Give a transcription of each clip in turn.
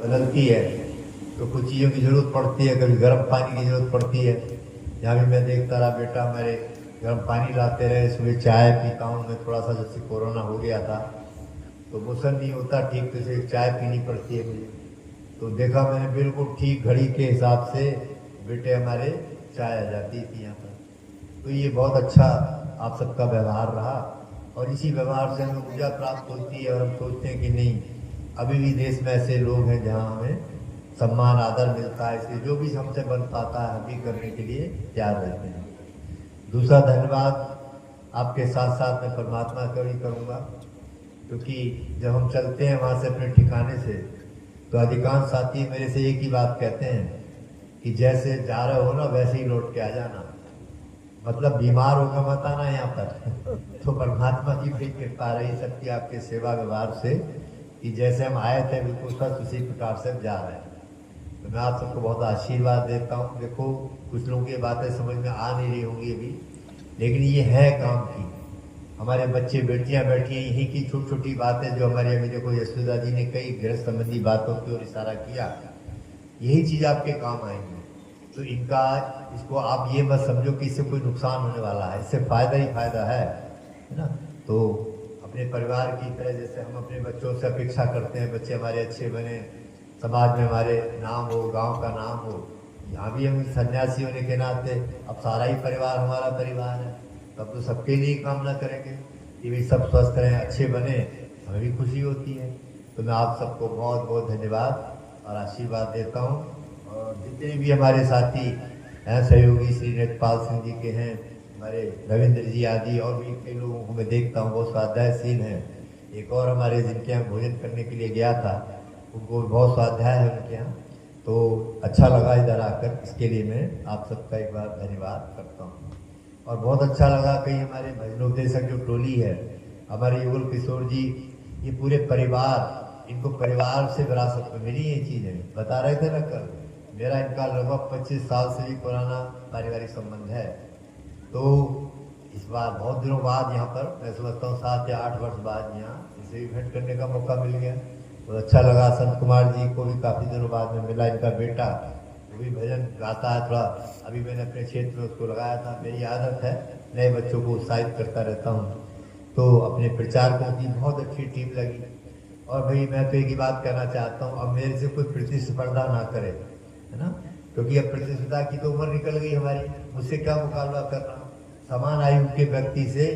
बदलती है तो कुछ चीज़ों की ज़रूरत पड़ती है, कभी गर्म पानी की ज़रूरत पड़ती है। यहाँ भी मैं देखता रहा, बेटा हमारे गर्म पानी लाते रहे, सुबह चाय पीता हूँ मैं, थोड़ा सा जब से कोरोना हो गया था तो मोशन नहीं होता ठीक, तो सिर्फ चाय पीनी पड़ती है मुझे। तो देखा मैंने बिल्कुल ठीक घड़ी के हिसाब से बेटे हमारे चाय आ जाती थी यहाँ पर। तो ये बहुत अच्छा आप सबका व्यवहार रहा और इसी व्यवहार से हमें ऊर्जा प्राप्त होती है और हम सोचते हैं कि नहीं, अभी भी देश में ऐसे लोग हैं जहाँ हमें सम्मान आदर मिलता है, इसलिए जो भी हमसे बन पाता है हम भी करने के लिए तैयार रहते हैं। दूसरा धन्यवाद आपके साथ साथ मैं परमात्मा का भी करूँगा, क्योंकि जब हम चलते हैं वहाँ से अपने ठिकाने से तो अधिकांश साथी मेरे से एक ही बात कहते हैं कि जैसे जा रहे हो ना वैसे ही लौट के आ जाना, मतलब बीमार होगा मत आना यहाँ पर। तो परमात्मा की भी कृपा रही सबकी आपके सेवा व्यवहार से कि जैसे हम आए थे बिल्कुल सच उसी प्रकार से जा रहे हैं। तो मैं आप सबको बहुत आशीर्वाद देता हूँ। देखो कुछ लोगों की बातें समझ में आ नहीं रही होंगी अभी, लेकिन ये है काम की। हमारे बच्चे बेटियां बैठी हैं, यही की छोटी छोटी बातें जो हमारे अभी देखो यशोदा जी ने कई गृह संबंधी बातों की ओर इशारा किया, यही चीज आपके काम आएंगी। तो इनका इसको आप ये मत समझो कि इससे कोई नुकसान होने वाला है, इससे फायदा ही फायदा है ना। तो अपने परिवार की तरह जैसे हम अपने बच्चों से अपेक्षा करते हैं बच्चे हमारे अच्छे बने, समाज में हमारे नाम हो, गांव का नाम हो, यहाँ भी हम सन्यासी होने के नाते अब सारा ही परिवार हमारा परिवार है, तब तो सबके लिए कामना करेंगे कि वे सब स्वस्थ रहें, अच्छे बने, हमें भी खुशी होती है। तो मैं आप सबको बहुत बहुत धन्यवाद और आशीर्वाद देता हूँ। और जितने भी हमारे साथी हैं सहयोगी श्री नेत्रपाल सिंह जी के हैं, हमारे रविंद्र जी आदि और भी कई लोगों को मैं देखता हूँ बहुत स्वाध्यायशील हैं। एक और हमारे जिनके यहाँ भोजन करने के लिए गया था, उनको बहुत स्वाध्याय है उनके यहाँ, तो अच्छा लगा इधर आकर, इसके लिए मैं आप सबका एक बार धन्यवाद करता हूँ। और बहुत अच्छा लगा कई हमारे भजनोपदेशक जो टोली है, हमारे युगल किशोर जी, ये पूरे परिवार, इनको परिवार से विरासत में मिली ये चीज़ें बता रहे थे ना कल। मेरा इनका लगभग 25 साल से भी पुराना पारिवारिक संबंध है। तो इस बार बहुत दिनों बाद यहाँ पर मैं समझता हूँ 7 या 8 वर्ष बाद यहाँ इसे भी भेंट करने का मौका मिल गया। तो अच्छा लगा। संत कुमार जी को भी काफ़ी दिनों बाद में मिला, इनका बेटा वो भी भजन गाता है थोड़ा, अभी मैंने अपने क्षेत्र में उसको लगाया था। मेरी आदत है नए बच्चों को उत्साहित करता रहता हूँ, तो अपने प्रचारकों की बहुत अच्छी टीम लगी। और भाई मैं तो एक ही बात कहना चाहता हूँ, अब मेरे से कोई प्रतिस्पर्धा ना करे, है ना, क्योंकि अब प्रतिस्पर्धा की तो उम्र निकल गई हमारी, मुझसे क्या मुकाबला करना, समान आयु के व्यक्ति से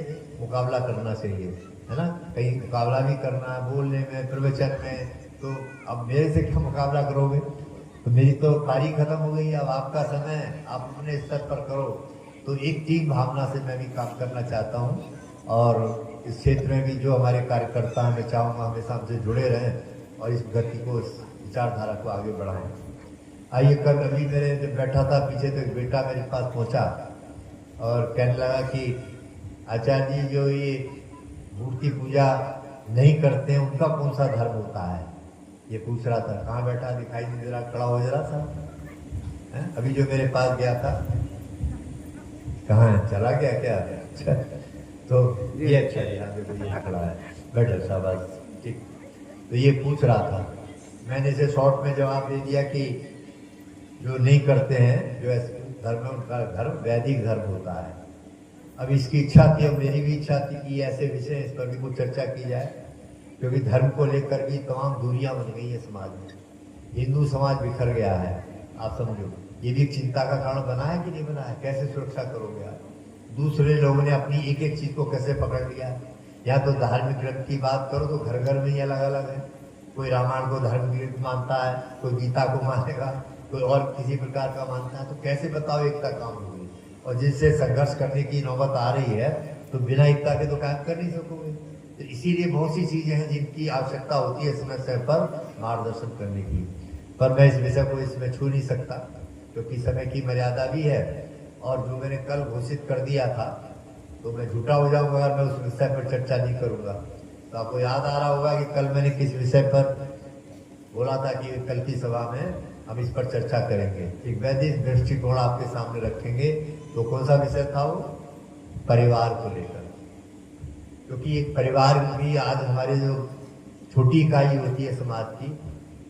मुकाबला करना चाहिए, है ना। कहीं मुकाबला भी करना है बोलने में, प्रवचन में, तो अब मेरे से क्या मुकाबला करोगे, तो मेरी तो पारी खत्म हो गई। अब आपका समय आप अपने स्तर पर करो। तो एक टीम भावना से मैं भी काम करना चाहता हूँ और इस क्षेत्र में भी जो हमारे कार्यकर्ता हैं, मैं चाहूँगा हमेशा हमसे जुड़े रहें और इस गति को, इस विचारधारा को आगे बढ़ाएं। आइए, कल अभी मेरे जब बैठा था पीछे तो एक बेटा मेरे पास पहुँचा और कहने लगा कि आचार्य जी जो ये मूर्ति पूजा नहीं करते हैं उनका कौन सा धर्म होता है, ये पूछ रहा था। कहाँ बैठा दिखाई नहीं दे रहा, खड़ा हो जरा सा, अभी जो मेरे पास गया था, कहाँ है, चला गया क्या? अच्छा, तो ये अच्छा है, यहाँ पे ये खड़ा है, बैठा शाबाश, ठीक। तो ये पूछ रहा था, मैंने इसे शॉर्ट में जवाब दे दिया कि जो नहीं करते हैं, जो धर्म है उनका धर्म वैदिक धर्म होता है। अब इसकी इच्छा थी और मेरी भी इच्छा थी कि ऐसे विषय इस पर भी कुछ चर्चा की जाए, क्योंकि धर्म को लेकर भी तमाम दूरियां बन गई है समाज में, हिंदू समाज बिखर गया है। आप समझो ये भी चिंता का कारण बना है कि नहीं बना है, कैसे सुरक्षा करोगे आप? दूसरे लोगों ने अपनी एक एक चीज को कैसे पकड़ लिया। या तो धार्मिक ग्रंथ की बात करो तो घर घर में ही अलग अलग है, कोई रामायण को धार्मिक ग्रंथ मानता है, कोई गीता को मानेगा, कोई और किसी प्रकार का मानता है। तो कैसे बताओ एकता काम होगी? और जिससे संघर्ष करने की नौबत आ रही है तो बिना एकता के तो काम कर नहीं सकोगे। तो इसीलिए बहुत सी चीजें हैं जिनकी आवश्यकता होती है समय समय पर मार्गदर्शन करने की, पर मैं इस विषय को इसमें छू नहीं सकता क्योंकि समय की मर्यादा भी है। और जो मैंने कल घोषित कर दिया था तो मैं झूठा हो जाऊंगा अगर मैं उस विषय पर चर्चा नहीं करूंगा। तो आपको याद आ रहा होगा कि कल मैंने किस विषय पर बोला था कि कल की सभा में हम इस पर चर्चा करेंगे, एक वैदिक दृष्टिकोण आपके सामने रखेंगे। तो कौन सा विषय था वो? परिवार को लेकर, क्योंकि एक परिवार भी आज हमारे जो छोटी इकाई होती है समाज की,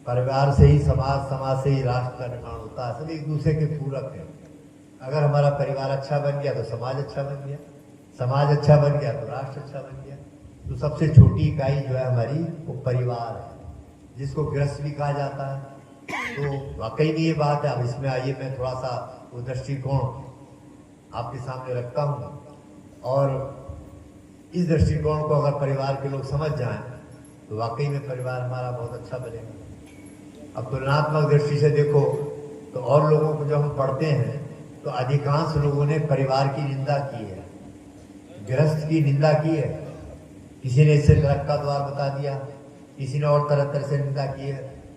परिवार से ही समाज, समाज से ही राष्ट्र का निर्माण होता है। सब एक दूसरे के पूरक है। अगर हमारा परिवार अच्छा बन गया तो समाज अच्छा बन गया, समाज अच्छा बन गया तो राष्ट्र अच्छा बन गया। तो सबसे छोटी इकाई जो है हमारी वो परिवार है, जिसको गृहस्थ भी कहा जाता है। तो वाकई में ये बात है। अब इसमें आइए मैं थोड़ा सा वो दृष्टिकोण आपके सामने रखता हूँ, और इस दृष्टिकोण को अगर परिवार के लोग समझ जाएं तो वाकई में परिवार हमारा बहुत अच्छा बनेगा। अब तुलनात्मक दृष्टि से देखो तो और लोगों को जब हम पढ़ते हैं तो अधिकांश लोगों ने परिवार की निंदा की है, गृहस्थ की निंदा की है। किसी ने इससे नरक का द्वार बता दिया, किसी ने और तरह तरह से निंदा की है।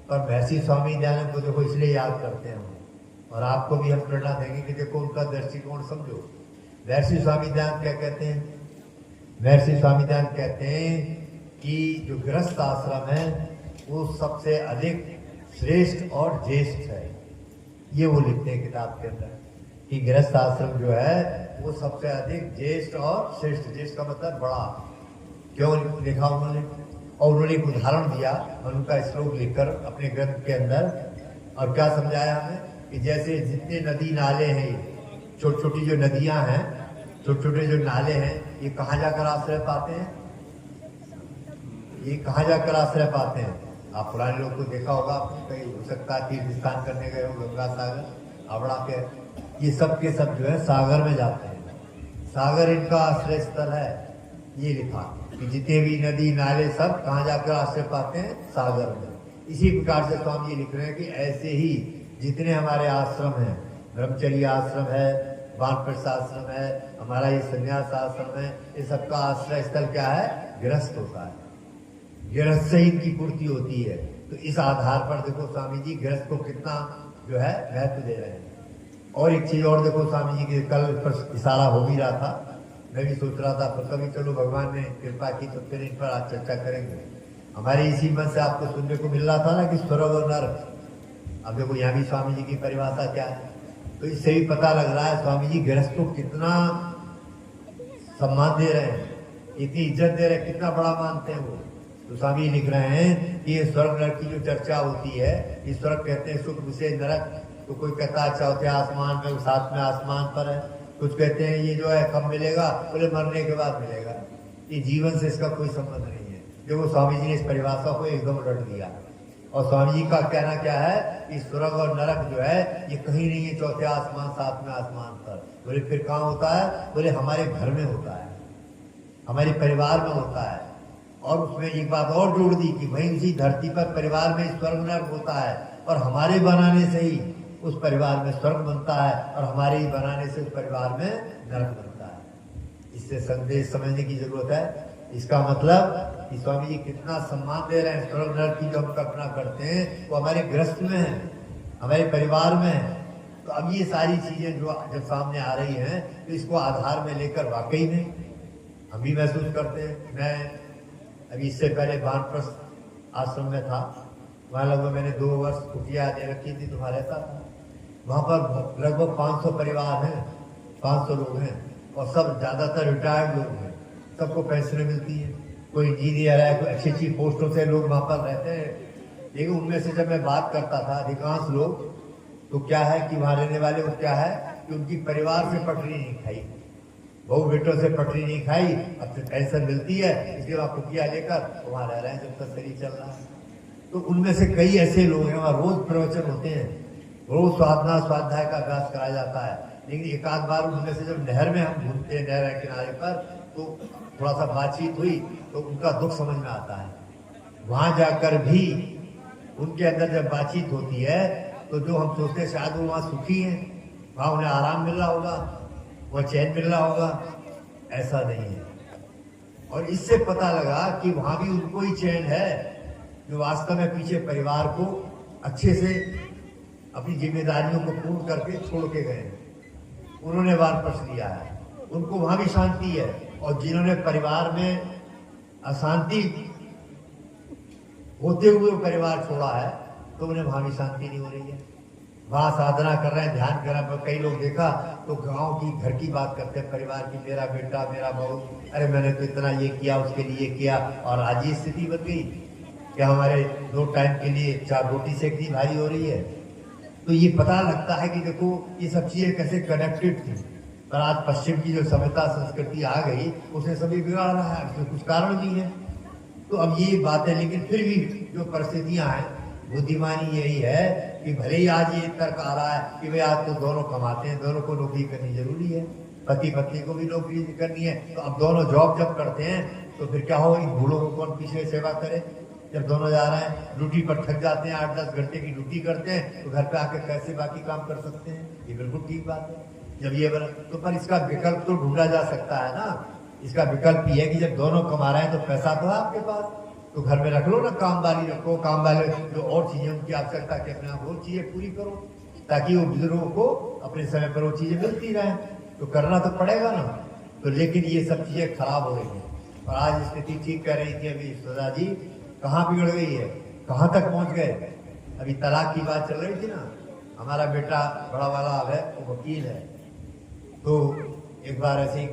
पर महर्षि स्वामी दयानंद को देखो इसलिए याद करते हैं हम, और आपको भी हम प्रेरणा देंगे कि देखो उनका दृष्टिकोण समझो। महर्षि स्वामी दयानंद क्या कहते हैं? महर्षि स्वामी दयानंद कहते हैं कि जो गृहस्थ आश्रम है वो सबसे अधिक श्रेष्ठ और ज्येष्ठ है। ये वो लिखते हैं किताब के अंदर कि गृहस्थ आश्रम जो है वो सबसे अधिक ज्येष्ठ और श्रेष्ठ। ज्येष्ठ का मतलब बड़ा। क्यों लिखा उन्होंने? और उन्होंने एक उदाहरण दिया, उनका श्लोक लिखकर अपने ग्रंथ के अंदर, और क्या समझाया हमें कि जैसे जितने नदी नाले हैं, छोटी छोटी जो नदियां हैं, छोटे छोटे जो नाले हैं, ये कहाँ जाकर आश्रय पाते हैं? ये कहाँ जाकर आश्रय पाते हैं? आप पुराने लोग को देखा होगा, कहीं हो सकता है तीर्थ स्नान करने गए हो, गंगा सागर, हावड़ा के, ये सब के सब जो है सागर में जाते हैं। सागर इनका आश्रय स्थल है। ये लिखा कि जितने भी नदी नाले सब कहाँ जाकर आश्रय पाते हैं? सागर में। इसी प्रकार से स्वामी जी लिख रहे हैं कि ऐसे ही जितने हमारे आश्रम हैं, ब्रह्मचर्य आश्रम है, वानप्रस्थ आश्रम है, हमारा ये संन्यास आश्रम है, ये सबका आश्रय स्थल क्या है? गृहस्थ होता है। गृहस्थ से ही इनकी पूर्ति होती है। तो इस आधार पर देखो स्वामी जी गृहस्थ को कितना जो है महत्व दे रहे हैं। और एक चीज और देखो स्वामी जी के कल पर इशारा हो भी रहा था, मैं भी सोच रहा था पर कभी चलो भगवान ने कृपा की तो फिर इन पर आज चर्चा करेंगे। हमारे इसी मन से आपको सुनने को मिल रहा था ना कि स्वर्ग और नरक। अब देखो यहाँ भी स्वामी जी की परिभाषा क्या है, तो इससे भी पता लग रहा है स्वामी जी गृहस्थ को कितना सम्मान दे रहे हैं, इतनी इज्जत दे रहे हैं, कितना बड़ा मानते हैं वो। तो स्वामी लिख रहे हैं कि ये स्वर्ग नरक की जो चर्चा होती है, इस स्वर्ग कहते हैं सुख विषय, नरक तो कोई कहता है चौथे आसमान में, सातवें आसमान पर है, कुछ कहते हैं ये जो है कब मिलेगा? बोले मरने के बाद मिलेगा। ये जीवन से इसका कोई संबंध नहीं है। देखो स्वामी जी ने इस परिभाषा को एकदम रट दिया। और स्वामी जी का कहना क्या है कि स्वर्ग और नरक जो है ये कहीं नहीं है चौथे आसमान, सातवें आसमान पर। बोले फिर कहाँ होता है? बोले हमारे घर में होता है, हमारे परिवार में होता है। और उसमें एक बात और जोड़ दी कि भाई उसी धरती पर परिवार में स्वर्ग नरक होता है, और हमारे बनाने से ही उस परिवार में स्वर्ग बनता है, और हमारे ही बनाने से उस परिवार में नरक बनता है। इससे संदेश समझने की जरूरत है। इसका मतलब कि स्वामी जी कितना सम्मान दे रहे हैं। स्वर्ग नरक की जो हम कल्पना करते हैं वो हमारे गृहस्थ में है, हमारे परिवार में है। तो अब ये सारी चीजें जो जब सामने आ रही हैं तो इसको आधार में लेकर वाकई में हम भी महसूस करते हैं। मैं अभी इससे पहले वानप्रस्थ आश्रम में था, वहाँ लगभग मैंने 2 वर्ष कुटिया दे रखी थी, तो वहाँ रहता था। वहाँ पर लगभग 500 परिवार हैं, 500 लोग हैं, और सब ज़्यादातर रिटायर्ड लोग हैं। सबको पेंशनें मिलती हैं, कोई इंजीनियर है, कोई अच्छी अच्छी पोस्टों से लोग वहाँ पर रहते हैं। लेकिन उनमें से जब मैं बात करता था अधिकांश लोग, तो क्या है कि वहाँ रहने वाले वो क्या है कि उनकी परिवार से पटरी नहीं खाई, बहू बेटों से पटरी नहीं खाई, अब तो पेंशन मिलती है इसलिए वहाँ कुटिया लेकर वहाँ रह रहे हैं जब तक शरीर चल रहा है। तो उनमें से कई ऐसे लोग हैं, वहाँ रोज प्रवचन होते हैं, रोज साधना स्वाध्याय का अभ्यास कराया जाता है। लेकिन एक आध बार उनमें से जब नहर में हम घूमते हैं, नहर के किनारे पर, तो थोड़ा सा बातचीत हुई तो उनका दुख समझ में आता है। वहां जाकर भी उनके अंदर जब बातचीत होती है तो जो हम सोचते हैं शायद वो वहाँ सुखी हैं, वहाँ उन्हें आराम मिल रहा होगा, वह चैन मिल रहा होगा, ऐसा नहीं है। और इससे पता लगा कि वहां भी उनको ही चैन है जो वास्तव में पीछे परिवार को अच्छे से अपनी जिम्मेदारियों को पूर्ण करके छोड़ के गए। उन्होंने वानप्रस्थ लिया है, उनको वहां भी शांति है। और जिन्होंने परिवार में अशांति होते हुए परिवार छोड़ा है तो उन्हें वहां भी शांति नहीं हो रही है। वहां साधना कर रहे हैं, ध्यान कर रहे हैं। कई लोग देखा तो गांव की, घर की बात करते हैं, परिवार की, मेरा बेटा, मेरा बहू, अरे मैंने तो इतना ये किया, उसके लिए किया, और आज ये स्थिति बन गई। क्या हमारे 2 टाइम के लिए 4 रोटी सेकनी भारी हो रही है? तो ये पता लगता है कि देखो ये सब चीजें कैसे कनेक्टेड थी। पर आज पश्चिम की जो सभ्यता संस्कृति आ गई उसने सभी बिगाड़ रहा है, उसमें कुछ कारण भी है। तो अब ये बात है, लेकिन फिर भी जो परिस्थितियां हैं, बुद्धिमानी यही है कि भले ही आज ये तर्क आ रहा है कि भाई आज तो दोनों कमाते हैं, दोनों को नौकरी करनी जरूरी है, पति पत्नी को भी नौकरी करनी है, तो अब दोनों जॉब जब करते हैं तो फिर क्या हो, इन बूढ़ों को कौन पीछे सेवा करे? जब दोनों जा रहे हैं, ड्यूटी पर थक जाते हैं, 8-10 घंटे की ड्यूटी करते हैं, तो घर पे आके कैसे बाकी काम कर सकते हैं? ये बिल्कुल ठीक बात है। जब ये बना तो पर इसका विकल्प तो ढूंढा जा सकता है ना। इसका विकल्प ये है कि जब दोनों कमा रहे हैं तो पैसा तो है आपके पास, तो घर में रख लो ना, काम वाली रखो, काम वाले जो और चीजें उनकी आवश्यकता के अपने आप वो चीजें पूरी करो, ताकि वो बुजुर्गों को अपने समय पर वो चीजें मिलती रहे। तो करना तो पड़ेगा ना। तो लेकिन ये सब चीजें खराब हो रही है। और आज स्थिति ठीक कर रही थी अभी सदा जी, कहाँ बिगड़ गई है, कहाँ तक पहुंच गए। अभी तलाक की बात चल रही थी ना, हमारा बेटा बड़ा वाला है, वो वकील है, तो एक बार ऐसी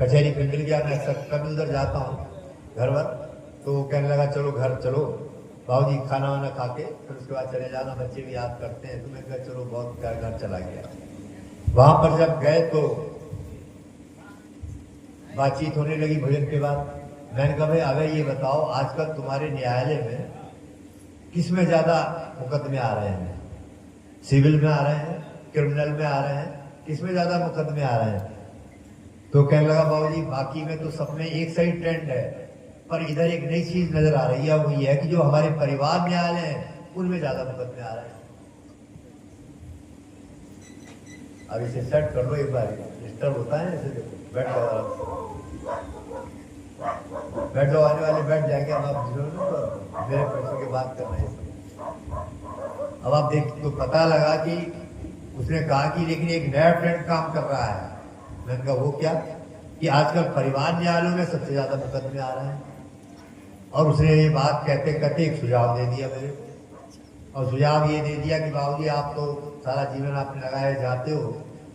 कचहरी पे मिल गया। मैं कभी उधर जाता हूँ घर वर, तो कहने लगा चलो घर चलो बाबूजी, खाना वाना खा के फिर उसके बाद चले जाना, बच्चे भी याद करते हैं। तो मैं कहा चलो, बहुत प्यार, घर चला गया। वहां पर जब गए तो बातचीत होने लगी भोजन के बाद। मैंने कहा भाई अगर ये बताओ, आजकल तुम्हारे न्यायालय में किस में ज्यादा मुकदमे आ रहे हैं? सिविल में आ रहे हैं, क्रिमिनल में आ रहे हैं, किस में ज्यादा मुकदमे आ रहे हैं? तो कहने लगा बाबूजी बाकी में तो सब में एक सही ट्रेंड है, पर इधर एक नई चीज नजर आ रही है, वो ये है कि जो हमारे परिवार न्यायालय हैं उनमें ज्यादा मुकदमे आ रहे हैं। अब इसे सेट कर लो एक बार, डिस्टर्ब होता है ऐसे। देखो बैठ जाओ, आने वाले बैठ जाएंगे, अब आप मेरे पैसों की बात कर रहे हैं। अब आप देख तो पता लगा कि उसने कहा कि लेकिन एक नया ट्रेंड काम कर रहा है। मैंने कहा वो क्या? कि आजकल परिवार न्यायालयों में सबसे ज्यादा मुकदमे आ रहे हैं। और उसने ये बात कहते कहते एक सुझाव दे दिया मेरे, और सुझाव ये दे दिया कि बाबूजी आप तो सारा जीवन आपने लगाए जाते हो,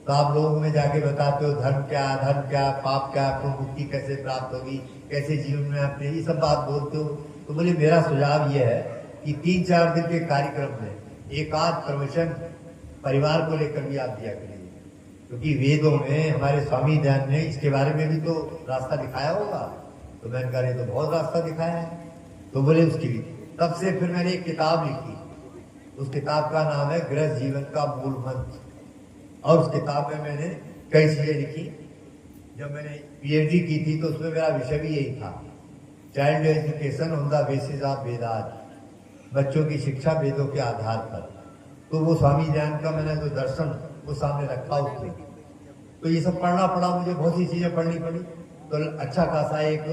तो आप लोगों में जाके बताते हो धर्म क्या, पाप क्या, मुक्ति कैसे प्राप्त होगी, कैसे जीवन में आपने ये सब बात बोलते हो। तो बोले मेरा सुझाव ये है कि 3-4 दिन के कार्यक्रम में एक आध प्रवचन परिवार को लेकर भी आप दिया करिए, क्योंकि वेदों में हमारे स्वामी दयानंद ने इसके बारे में भी तो रास्ता दिखाया होगा। तो मैंने कहा तो बहुत रास्ता दिखाया है। तो बोले उसकी भी, तब से फिर मैंने एक किताब लिखी। उस किताब का नाम है गृहस्थ जीवन का मूल मंत्र। और उस किताब में मैंने कई चीजें लिखी। जब मैंने पीएचडी की थी तो उसमें मेरा विषय भी यही था, child education on the basis of Vedas, बच्चों की शिक्षा वेदों के आधार पर। तो वो स्वामी दयानंद का मैंने जो दर्शन वो सामने रखा उसमें। तो ये सब पढ़ना पड़ा मुझे, बहुत सी चीजें पढ़नी पड़ी। तो अच्छा खासा एक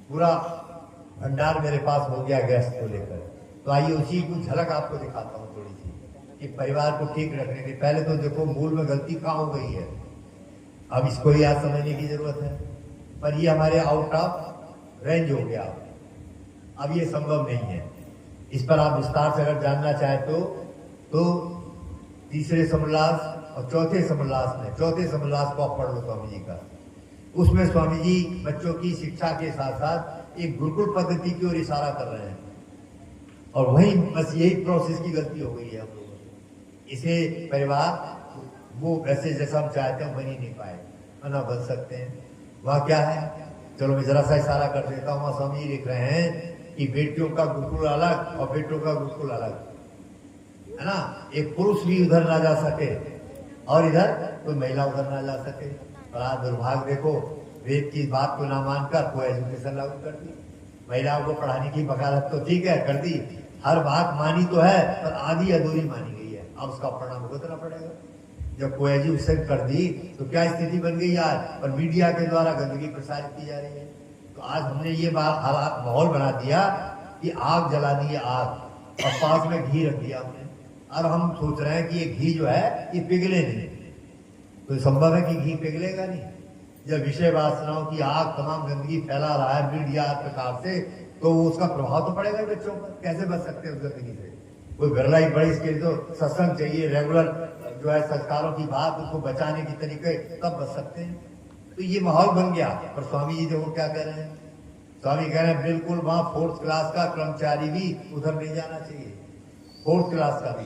पूरा भंडार मेरे पास हो गया गैस को लेकर। तो आइए उसी को झलक आपको दिखाता हूँ थोड़ी सी, कि परिवार को ठीक रखने के पहले तो देखो मूल में गलती कहाँ हो गई है। अब इसको ही आज समझने की जरूरत है, पर ये हमारे आउट ऑफ रेंज हो गया। अब ये संभव नहीं है। इस पर आप विस्तार से अगर जानना चाहे तो तीसरे समोल्लास और चौथे समोल्लास में, चौथे समोल्लास को आप पढ़ लो स्वामी जी का। उसमें स्वामी जी बच्चों की शिक्षा के साथ साथ एक गुरुकुल पद्धति की ओर इशारा कर रहे हैं। और वही बस यही प्रोसेस की गलती हो गई है हम लोगों से। इसे परिवार वो वैसे जैसा हम चाहते हैं बन ही नहीं पाए, ना बन सकते हैं। वह क्या है, चलो मैं जरा सा इशारा कर देता हूँ। वहां स्वामी जी लिख रहे हैं कि बेटियों का गुरुकुल अलग और बेटों का गुरुकुल अलग है ना। एक पुरुष भी उधर ना जा सके और इधर कोई महिला उधर ना जा सके। और आज दुर्भाग्य देखो, वेद की बात को ना मानकर को एजुकेशन लागू कर दी। महिलाओं को पढ़ाने की वकालत तो ठीक है कर दी, हर बात मानी तो है, पर आधी अधूरी मानी गई है। अब उसका परिणाम भुगतना पड़ेगा। जब को एजुकेशन कर दी तो क्या स्थिति बन गई आज, पर मीडिया के द्वारा गंदगी प्रसारित की जा रही है। तो आज हमने ये बात हालात माहौल बना दिया कि आग जला दी है आग, और पास में घी रख दिया हमने। और हम सोच रहे हैं कि ये घी जो है ये पिघले नहीं। तो संभव है कि घी पिघलेगा नहीं। जब विषय वासनाओं की आग तमाम गंदगी फैला रहा है मीडिया प्रकार से, तो उसका प्रभाव तो पड़ेगा बच्चों पर। कैसे बच सकते हैं उस गंदगी से? कोई घरला ही बड़ी, इसके लिए तो सत्संग चाहिए, रेगुलर जो है संस्कारों की बात, उसको बचाने की तरीके, तब बच सकते हैं। तो ये माहौल बन गया। पर स्वामी जी देखो क्या कह रहे हैं। स्वामी कह रहे हैं बिल्कुल वहां फोर्थ क्लास का कर्मचारी भी उधर नहीं जाना चाहिए, फोर्थ क्लास का भी,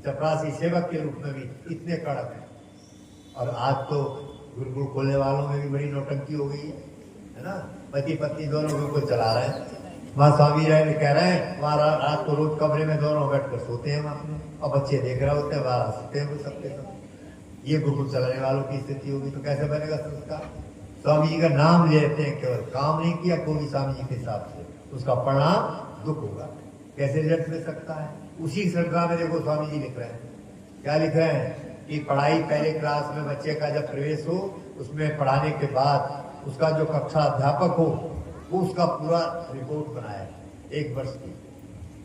चपरासी सेवक के रूप में भी इतने कड़क है। और आज तो गुरुकुल खोलने वालों में भी बड़ी नौटंकी हो गई है ना, पति पत्नी दोनों गुरुकुल चला रहे हैं। वहां स्वामी जी कह रहे हैं वहां रात को रोज कमरे में दोनों बैठकर सोते हैं अपने, और बच्चे देख रहे होते हैं, वहां हंसते हैं वो सबके सब। ये गुरुकुल चलाने वालों की स्थिति होगी तो कैसे बनेगा संस्कार। स्वामी जी का नाम लेते हैं, केवल काम नहीं किया कोई स्वामी जी के हिसाब से, उसका परिणाम दुख होगा। कैसे रिजल्ट मिल सकता है। उसी श्रृंखला में देखो स्वामी जी लिख रहे हैं, क्या लिख रहे हैं कि पढ़ाई पहले क्लास में बच्चे का जब प्रवेश हो, उसमें पढ़ाने के बाद उसका जो कक्षा अध्यापक हो वो उसका पूरा रिपोर्ट बनाए 1 वर्ष की।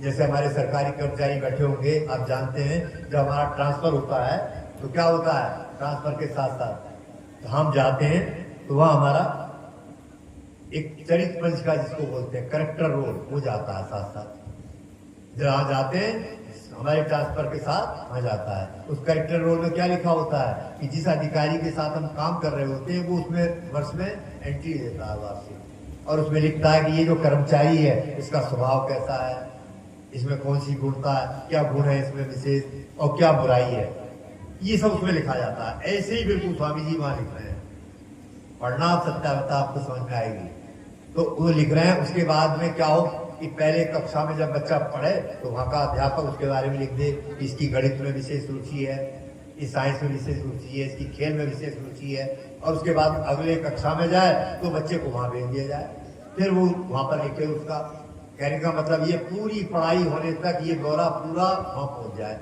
जैसे हमारे सरकारी कर्मचारी बैठे होंगे, आप जानते हैं जब हमारा ट्रांसफर होता है तो क्या होता है, ट्रांसफर के साथ साथ तो हम जाते हैं तो वहां हमारा एक चरित्र पंच का जिसको बोलते हैं करेक्टर रोल वो जाता है साथ साथ। जहां जाते हैं हमारे ट्रांसफर के साथ वहां जाता है। उस करेक्टर रोल में क्या लिखा होता है कि जिस अधिकारी के साथ हम काम कर रहे होते हैं वो उसमें वर्ष में एंट्री देता है वार्षिक, और उसमें लिखता है कि ये जो कर्मचारी है इसका स्वभाव कैसा है, इसमें कौन सी गुणता है, क्या गुण है इसमें विशेष और क्या बुराई है, ये सब उसमें लिखा जाता है। ऐसे ही बिल्कुल स्वामी जी वहां लिख रहे हैं, पढ़ना सत्यावता आपको समझ में आएगी। तो वो लिख रहे हैं उसके बाद में क्या हो कि पहले कक्षा में जब बच्चा पढ़े तो वहां का अध्यापक उसके बारे में लिख दे कि इसकी गणित में विशेष रुचि है, इस साइंस में विशेष रुचि है, इसकी खेल में विशेष रुचि है, और उसके बाद अगले कक्षा में जाए तो बच्चे को वहां भेज दिया जाए, फिर वो वहां पर लिखे। उसका कहने का मतलब ये पूरी पढ़ाई होने तक ये दौरा पूरा वहां पहुंच जाए,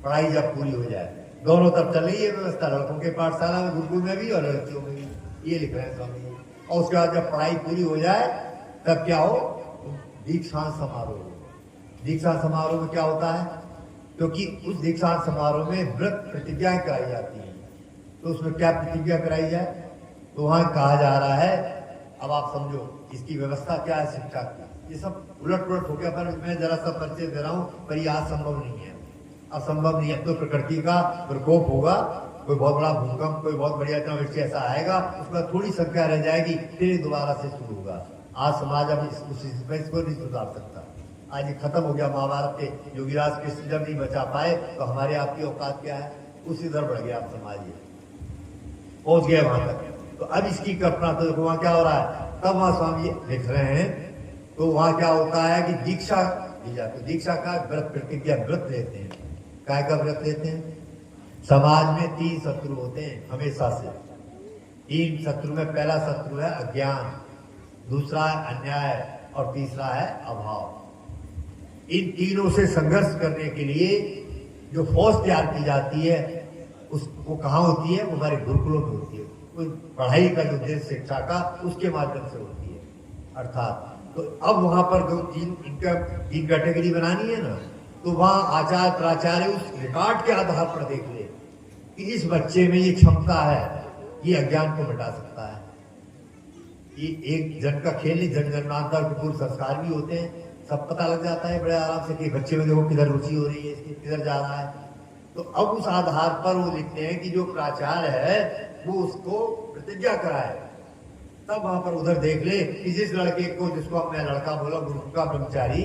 पढ़ाई जब पूरी हो जाए। दोनों तरफ चल रही है व्यवस्था, लड़कों के पाठशाला में गुरुकुल में भी और लड़कियों में भी, ये लिख रहे हैं स्वामी जी। और उसके बाद जब पढ़ाई पूरी हो जाए तब क्या हो, दीक्षांत समारोह। दीक्षांत समारोह में क्या होता है, क्योंकि उस दीक्षांत समारोह में व्रत प्रतिज्ञाएं कराई जाती है, तो उसमें क्या प्रतिज्ञा कराई जाए, तो वहां कहा जा रहा है, अब आप समझो इसकी व्यवस्था क्या है शिक्षा की। ये सब उलट पुलट हो गया, पर मैं जरा सा परिचय दे रहा हूं, पर ये आज संभव नहीं है, असंभव नहीं है। तो प्रकृति का प्रकोप होगा, कोई बहुत बड़ा भूकंप, कोई बहुत बढ़िया अतिवृष्टि ऐसा आएगा, उसमें थोड़ी संख्या रह जाएगी, फिर दोबारा से शुरू होगा। आज समाज अब इसको नहीं सुधार सकता। आज ये खत्म हो गया, महाभारत के योगीराज कृष्ण जब नहीं बचा पाए तो हमारे आपकी औकात क्या है, उसी तरह बढ़ गया आप समाज, पहुंच गए वहां तक। तो अब इसकी कल्पना तो देखो वहां क्या हो रहा है, तब वहां स्वामी लिख रहे हैं, तो वहां क्या होता है कि दीक्षा दी जाती है। दीक्षा का व्रत प्रतिज्ञा व्रत लेते हैं, काय का व्रत लेते हैं। समाज में 3 शत्रु होते हैं हमेशा से। 3 शत्रु में पहला शत्रु है अज्ञान, दूसरा है अन्याय और तीसरा है अभाव। इन तीनों से संघर्ष करने के लिए जो फौज तैयार की जाती है वो कहाँ होती है, वो हमारे गुरुकुलों में होती है। पढ़ाई का जो उद्देश्य शिक्षा का उसके माध्यम से होती है। अर्थात तो अब वहां पर जो तीन कैटेगरी बनानी है ना, तो वहां आचार्य प्राचार्य उस रिकॉर्ड के आधार पर देख ले कि इस बच्चे में ये क्षमता है, ये अज्ञान को मिटा सकता है। ये एक जन का खेल नहीं, जन जन्मांतर के पूर्व संस्कार भी होते हैं, सब पता लग जाता है बड़े आराम से कि बच्चे में देखो किधर रुचि हो रही है, इसकी किधर जा रहा है। तो अब उस आधार पर वो लिखते हैं कि जो प्राचार्य है वो उसको प्रतिज्ञा कराए, तब वहां पर उधर देख ले कि जिस लड़के को, जिसको मैं लड़का बोला गुरु का ब्रह्मचारी,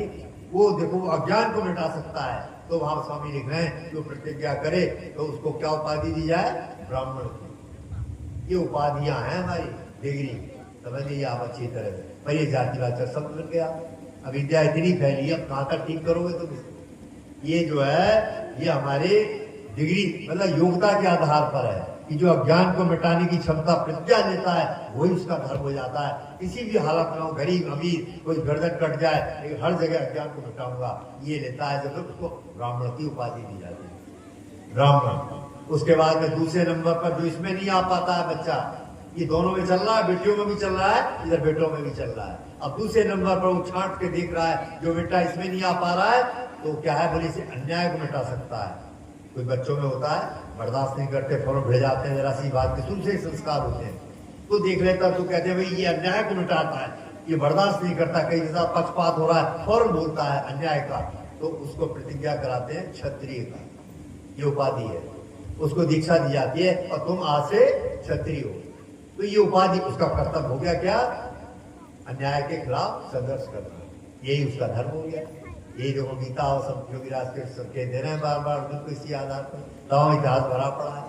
वो देखो अज्ञान को मिटा सकता है, तो वहां स्वामी लिख रहे हैं जो प्रतिज्ञा करे तो उसको क्या उपाधि दी जाए, ब्राह्मण की। ये उपाधियां हैं हमारी डिग्री, समझ लीजिए आप अच्छी तरह से। पर ये जातिवाद सब मिल गया, अब विद्या इतनी फैली, अब कहां तक ठीक करोगे तुम इसको। ये जो है ये हमारे डिग्री मतलब योग्यता के आधार पर है कि जो अज्ञान को मिटाने की क्षमता प्रतिज्ञा लेता है वही उसका धर्म हो जाता है। किसी भी हालत में हो, गरीब अमीर, कोई गर्दन कट जाए, लेकिन हर जगह अज्ञान को मिटाऊंगा ये लेता है, जब उसको ब्राह्मण की उपाधि दी जाती है, ब्राह्मण। उसके बाद में दूसरे नंबर पर जो इसमें नहीं आ पाता है बच्चा, ये दोनों में चल रहा है, बेटियों में भी चल रहा है, इधर बेटों में भी चल रहा है। अब दूसरे नंबर पर वो छांट के देख रहा है, जो बेटा इसमें नहीं आ पा रहा है तो क्या है, बोले से अन्याय को मिटा सकता है। कोई बच्चों में होता है, बर्दाश्त नहीं करते, फौरन भिड़ जाते हैं, जरा सी बात के शुरू से संस्कार होते हैं, तो देख लेता तो कहते हैं भाई ये अन्याय को मिटाता है, ये बर्दाश्त नहीं करता, कहीं के साथ पक्षपात हो रहा है, फौरन बोलता है अन्याय का, तो उसको प्रतिज्ञा कराते हैं क्षत्रिय का, ये उपाधि है, उसको दीक्षा दी जाती है और तुम आज से क्षत्रिय हो। तो ये उपाधि, उसका कर्तव्य हो गया क्या, अन्याय के खिलाफ संघर्ष करना, यही उसका धर्म हो गया। यही देखो गीता और सब योगीराज के संकेत दे रहे हैं बार बार अर्जुन को इसी आधार पर। तमाम इतिहास भरा पड़ा है।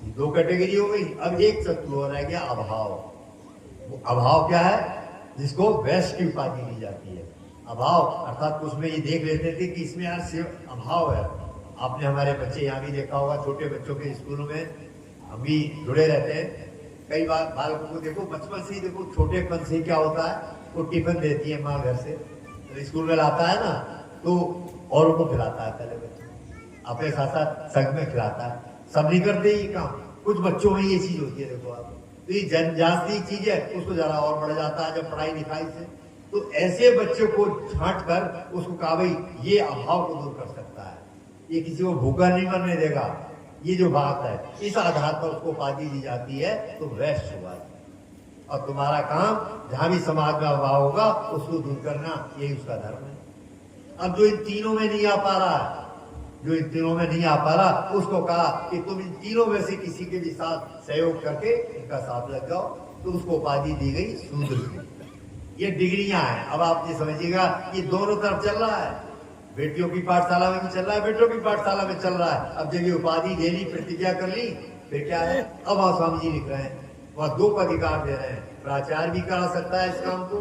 ये दो कैटेगरी हो गई। अब एक शत्रु हो रह गया अभाव। वो अभाव क्या है? जिसको वैश्य की उपाधि दी जाती है। अभाव अर्थात उसमें ये देख लेते थे कि इसमें यार सिर्फ अभाव है। आपने हमारे बच्चे यहाँ भी देखा होगा, छोटे बच्चों के स्कूलों में हम भी जुड़े रहते हैं। कई बार बालकों को देखो, बचपन से ही देखो, छोटेपन से क्या होता है, वो टिफिन देती है माँ घर से, तो स्कूल में लाता है ना, तो औरों को खिलाता है, पहले बच्चे अपने साथ साथ संग में खिलाता है। सब नहीं करते ये काम, कुछ बच्चों में ये चीज होती है। देखो आप, तो ये जनजातीय चीज है, उसको जरा और बढ़ जाता है जब पढ़ाई लिखाई से। तो ऐसे बच्चे को छांट कर उसको कहा भाई ये अभाव को दूर कर सकता है, ये किसी को भूखा नहीं मरने देगा, ये जो बात है, इस आधार पर उसको उपाधि दी जाती है, तो वैश्य हुआ। और तुम्हारा काम जहां भी समाज में अभाव होगा उसको दूर करना, यही उसका धर्म है। अब जो इन तीनों में नहीं आ पा रहा है, जो इन तीनों में नहीं आ पा रहा, उसको कहा कि तुम इन तीनों में से किसी के भी साथ सहयोग करके इनका साथ लग जाओ, तो उसको उपाधि दी गई शूद्र की। ये डिग्रियां हैं। अब आप ये समझिएगा, ये दोनों तरफ चल रहा है। बेटियों की पाठशाला में भी चल रहा है, बेटों की पाठशाला में चल रहा है। अब जब ये उपाधि ले ली, प्रतिज्ञा कर ली, फिर क्या है? अब वहां स्वामी जी लिख रहे हैं, वहां दो का अधिकार दे रहे हैं। प्राचार्य भी करा सकता है इस काम को,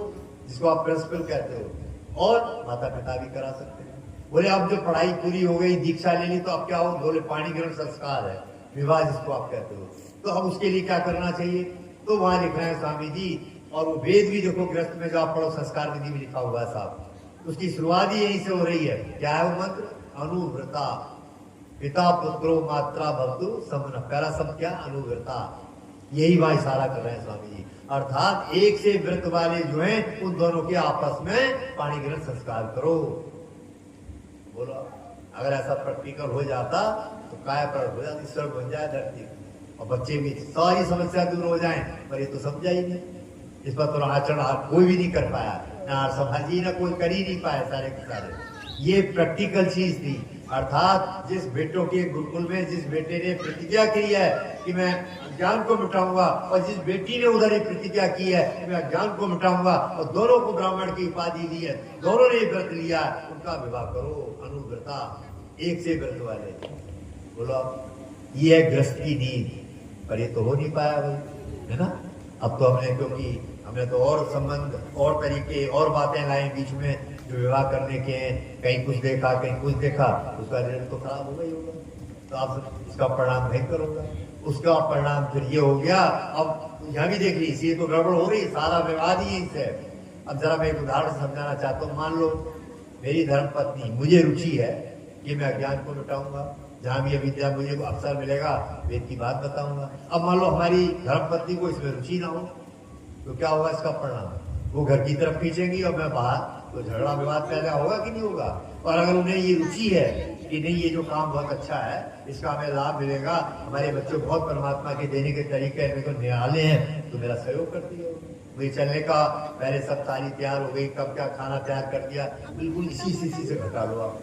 जिसको आप प्रिंसिपल कहते हो, और माता पिता भी करा सकते हैं। बोले अब जो पढ़ाई पूरी हो गई, दीक्षा ले ली, तो अब क्या हो? बोले पाणी ग्रहण संस्कार है, विवाह जिसको आप कहते हो, तो अब उसके लिए क्या करना चाहिए? तो वहां लिख रहे हैं स्वामी जी, और वो वेद भी देखो, गृहस्थ में जो आप पढ़ो, संस्कार विधि भी लिखा हुआ है साहब, उसकी शुरुआत ही यहीं से हो रही है। क्या है वो मंत्र? अनुव्रता, पिता पुत्रो मात्रा भक्तु समन। पहला सब क्या? अनुव्रता। यही वहां इशारा कर रहे हैं स्वामी जी। अर्थात एक से व्रत वाले जो हैं, उन दोनों के आपस में पाणी ग्रहण संस्कार करो। बोलो, अगर ऐसा प्रैक्टिकल हो जाता तो काय पर हो जाती, स्वर्ग बन जाए धरती, और बच्चे भी सारी समस्या दूर हो जाएं। पर ये तो समझा ही नहीं, इस पर तो आचरण कोई भी नहीं कर पाया, ना समाजी ना कोई कर ही नहीं पाया, सारे के सारे। ये प्रैक्टिकल चीज थी। अर्थात जिस बेटों के गुरुकुल में जिस बेटे ने प्रतिज्ञा की है कि मैं अज्ञान को मिटाऊंगा, और जिस बेटी ने उधर ही प्रतिज्ञा की है कि मैं अज्ञान को मिटाऊंगा, और दोनों को ब्राह्मण की उपाधि दी है, दोनों ने व्रत लिया, उनका विवाह करो। अनुव्रता, एक से व्रत वाले। बोलो, ये है ग्रस्त की नींद, पर ये तो हो नहीं पाया भाई, है ना। अब तो हमने तो और संबंध और तरीके और बातें लाए बीच में, जो विवाह करने के हैं, कहीं कुछ देखा कहीं कुछ देखा, उसका रिजल्ट तो खराब होगा ही होगा। तो आप उसका परिणाम भयंकर होगा। उसका परिणाम फिर ये हो गया, अब यहाँ भी देख लीजिए, तो गड़बड़ हो रही, सारा विवाद ही इससे। अब जरा मैं एक उदाहरण समझाना चाहता हूँ। मान लो मेरी धर्म पत्नी, मुझे रुचि है कि मैं अज्ञान को मिटाऊंगा, जहां भी अविद्या मुझे अवसर मिलेगा वेद की बात बताऊंगा। अब मान लो हमारी धर्म पत्नी को इसमें रुचि ना हो, तो क्या होगा इसका परिणाम? वो घर की तरफ खींचेंगी और मैं बाहर, तो झगड़ा विवाद पैदा होगा कि नहीं होगा? और अगर उन्हें ये रुचि है कि नहीं, ये जो काम बहुत अच्छा है, इसका हमें लाभ मिलेगा, हमारे बच्चे बहुत परमात्मा के देने के तरीके मेरे को निराले हैं, तो मेरा सहयोग करती है। मुझे चलने का पहले सब सारी तैयार हो गई, कब क्या खाना तैयार कर दिया, बिल्कुल इसी से घटा लो आप।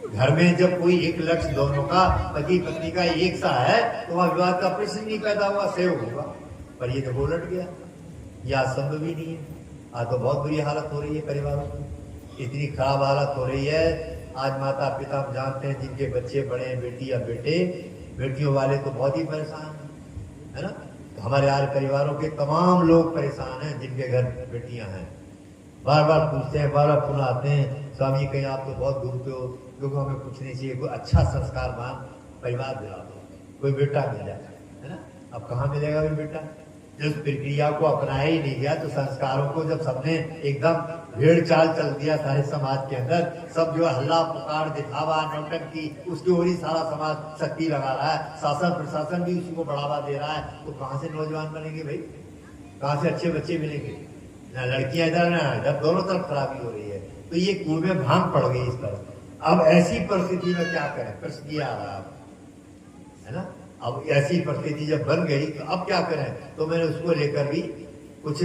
घर में जब कोई एक लक्ष्य दोनों का, पति पत्नी का एक सा है, तो वहां विवाद का प्रश्न नहीं पैदा हुआ, सहयोग होगा। पर ये तो उलट गया, यह असंभव ही नहीं है। आज तो बहुत बुरी हालत हो रही है परिवारों की, इतनी खराब हालत हो रही है। आज माता पिता हम जानते हैं जिनके बच्चे बड़े हैं, बेटी या बेटे, बेटियों वाले तो बहुत ही परेशान है ना। तो हमारे यार परिवारों के तमाम लोग परेशान हैं जिनके घर बेटियां हैं। बार बार पूछते हैं, बार बार पुनाते हैं, स्वामी कहीं आप तो बहुत घूमते हो, लोग हमें पूछनी चाहिए, कोई अच्छा संस्कारवान परिवार दिला दो, कोई बेटा मिल जाए, है ना। अब कहाँ मिलेगा कोई बेटा? जिस प्रक्रिया को अपनाया ही नहीं गया, तो संस्कारों को जब सबने एकदम भेड़ चाल चल दिया सारे समाज के अंदर, सब जो हल्ला पुकार दिखावा नौटंकी, उसकी ओर ही सारा समाज शक्ति लगा रहा है, शासन प्रशासन भी उसी को बढ़ावा दे रहा है, तो कहाँ से नौजवान बनेंगे भाई? कहाँ से अच्छे बच्चे मिलेंगे? ना लड़कियां इधर ना इधर, दोनों तरफ खराबी हो रही है। तो ये कुएं में भांग पड़ गई इस पर। अब ऐसी परिस्थिति में क्या करें? प्रश्न ये आ रहा है ना। अब ऐसी परिस्थिति जब बन गई तो अब क्या करें? तो मैंने उसको लेकर भी कुछ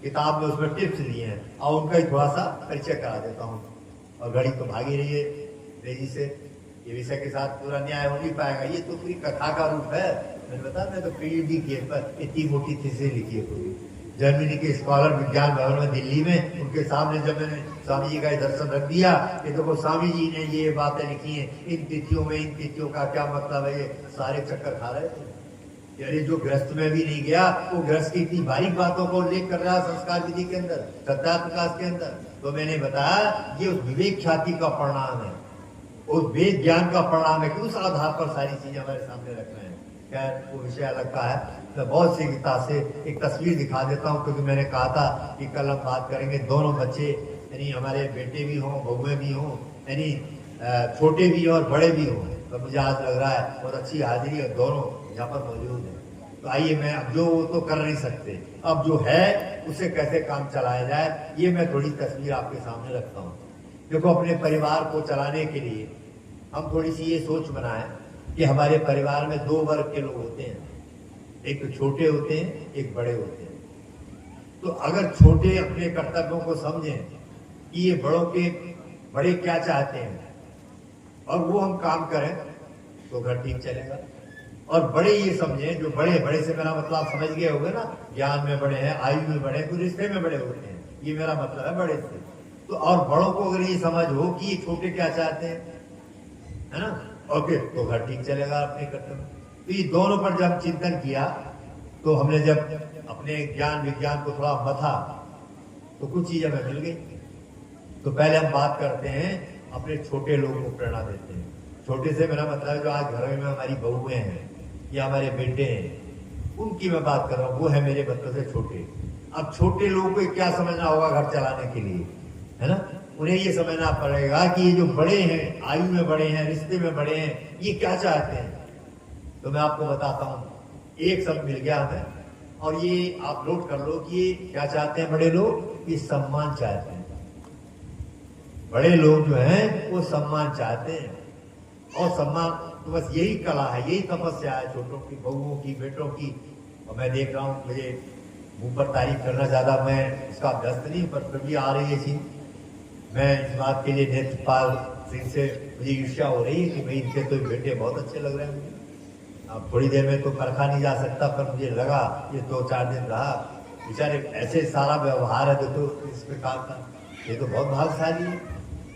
किताब में उसमें टिप्स लिए हैं, और उनका ही थोड़ा सा परिचय करा देता हूँ। और घड़ी तो भागी रही है तेजी से, ये विषय के साथ पूरा न्याय हो नहीं पाएगा, ये तो पूरी कथा का रूप है। मैंने बताया, मैं तो पीढ़ी के पर इतनी मोटी थी से लिखी है पूरी, जर्मनी के स्कॉलर विज्ञान भवन में दिल्ली में, उनके सामने जब मैंने स्वामी जी का दर्शन रख दिया कि देखो स्वामी जी ने ये बातें लिखी हैं, इन तिथियों में इन तिथियों का क्या मतलब है, ये सारे चक्कर खा रहे थे। यानी जो गृहस्थ में भी नहीं गया वो गृहस्थ की इतनी बारीक बातों को उल्लेख कर रहा है संस्कार विधि के अंदर, सत्ता प्रकाश के अंदर। तो मैंने बताया ये उस विवेक ख्याति का परिणाम है, उस वेद ज्ञान का परिणाम है कि उस आधार पर सारी चीजें हमारे सामने रख रहे हैं। खैर वो विषय अलग का है। मैं बहुत शीघ्रता से एक तस्वीर दिखा देता हूँ, क्योंकि मैंने कहा था कि कल हम बात करेंगे दोनों बच्चे, यानी हमारे बेटे भी हों, बहुएं भी हों, यानी छोटे भी और बड़े भी हों। तो मुझे आज लग रहा है बहुत अच्छी हाजिरी है, दोनों यहाँ पर मौजूद है। तो आइए, मैं अब जो तो कर नहीं सकते, अब जो है उसे कैसे काम चलाया जाए, ये मैं थोड़ी तस्वीर आपके सामने रखता हूँ। देखो, अपने परिवार को चलाने के लिए हम थोड़ी सी ये सोच बनाएं कि हमारे परिवार में दो वर्ग के लोग होते हैं, एक तो छोटे होते हैं, एक बड़े होते हैं। तो अगर छोटे अपने कर्तव्यों को समझें कि ये बड़ों के बड़े क्या चाहते हैं और वो हम काम करें तो घर ठीक चलेगा। और बड़े ये समझें, जो बड़े, बड़े से मेरा मतलब आप समझ गए होंगे ना, ज्ञान में बड़े हैं, आयु में बड़े हैं, कुछ रिश्ते में बड़े होते हैं, ये मेरा मतलब है बड़े से। तो और बड़ों को अगर ये समझ हो कि ये छोटे क्या चाहते हैं, है ना, ओके, तो घर ठीक चलेगा अपने कर्तव्य। तो ये दोनों पर जब चिंतन किया तो हमने जब अपने ज्ञान विज्ञान को थोड़ा मथा तो कुछ चीजें हमें मिल गई। तो पहले हम बात करते हैं अपने छोटे लोगों को प्रेरणा देते हैं। छोटे से मेरा मतलब है जो आज घर में हमारी बहुएं हैं या हमारे बेटे हैं, उनकी मैं बात कर रहा हूँ, वो है मेरे बच्चों से छोटे। अब छोटे लोगों को क्या समझना होगा घर चलाने के लिए, है ना, उन्हें ये समझना पड़ेगा कि ये जो बड़े हैं, आयु में बड़े हैं, रिश्ते में बड़े हैं, ये क्या चाहते हैं। तो मैं आपको बताता हूँ, एक शब्द मिल गया हमें, और ये आप नोट कर लो कि ये क्या चाहते हैं बड़े लोग, ये सम्मान चाहते हैं। बड़े लोग जो हैं वो सम्मान चाहते हैं, और सम्मान तो बस यही कला है, यही तपस्या है छोटों की, बहुओं की, बेटों की। और मैं देख रहा हूँ, मुझे मुंह पर तारीफ करना ज्यादा मैं इसका अभ्यस्त नहीं, पर फिर भी आ रही है चीज। मैं इस बात के लिए नेत्रपाल सिंह से मुझे ईर्ष्या हो रही है कि भाई इनके तो बेटे बहुत अच्छे लग रहे हैं मुझे। अब थोड़ी देर में तो परखा नहीं जा सकता, पर मुझे लगा ये 2-4 दिन रहा, बेचारे ऐसे सारा व्यवहार है तो इस प्रकार का, ये तो बहुत भाग्यशाली है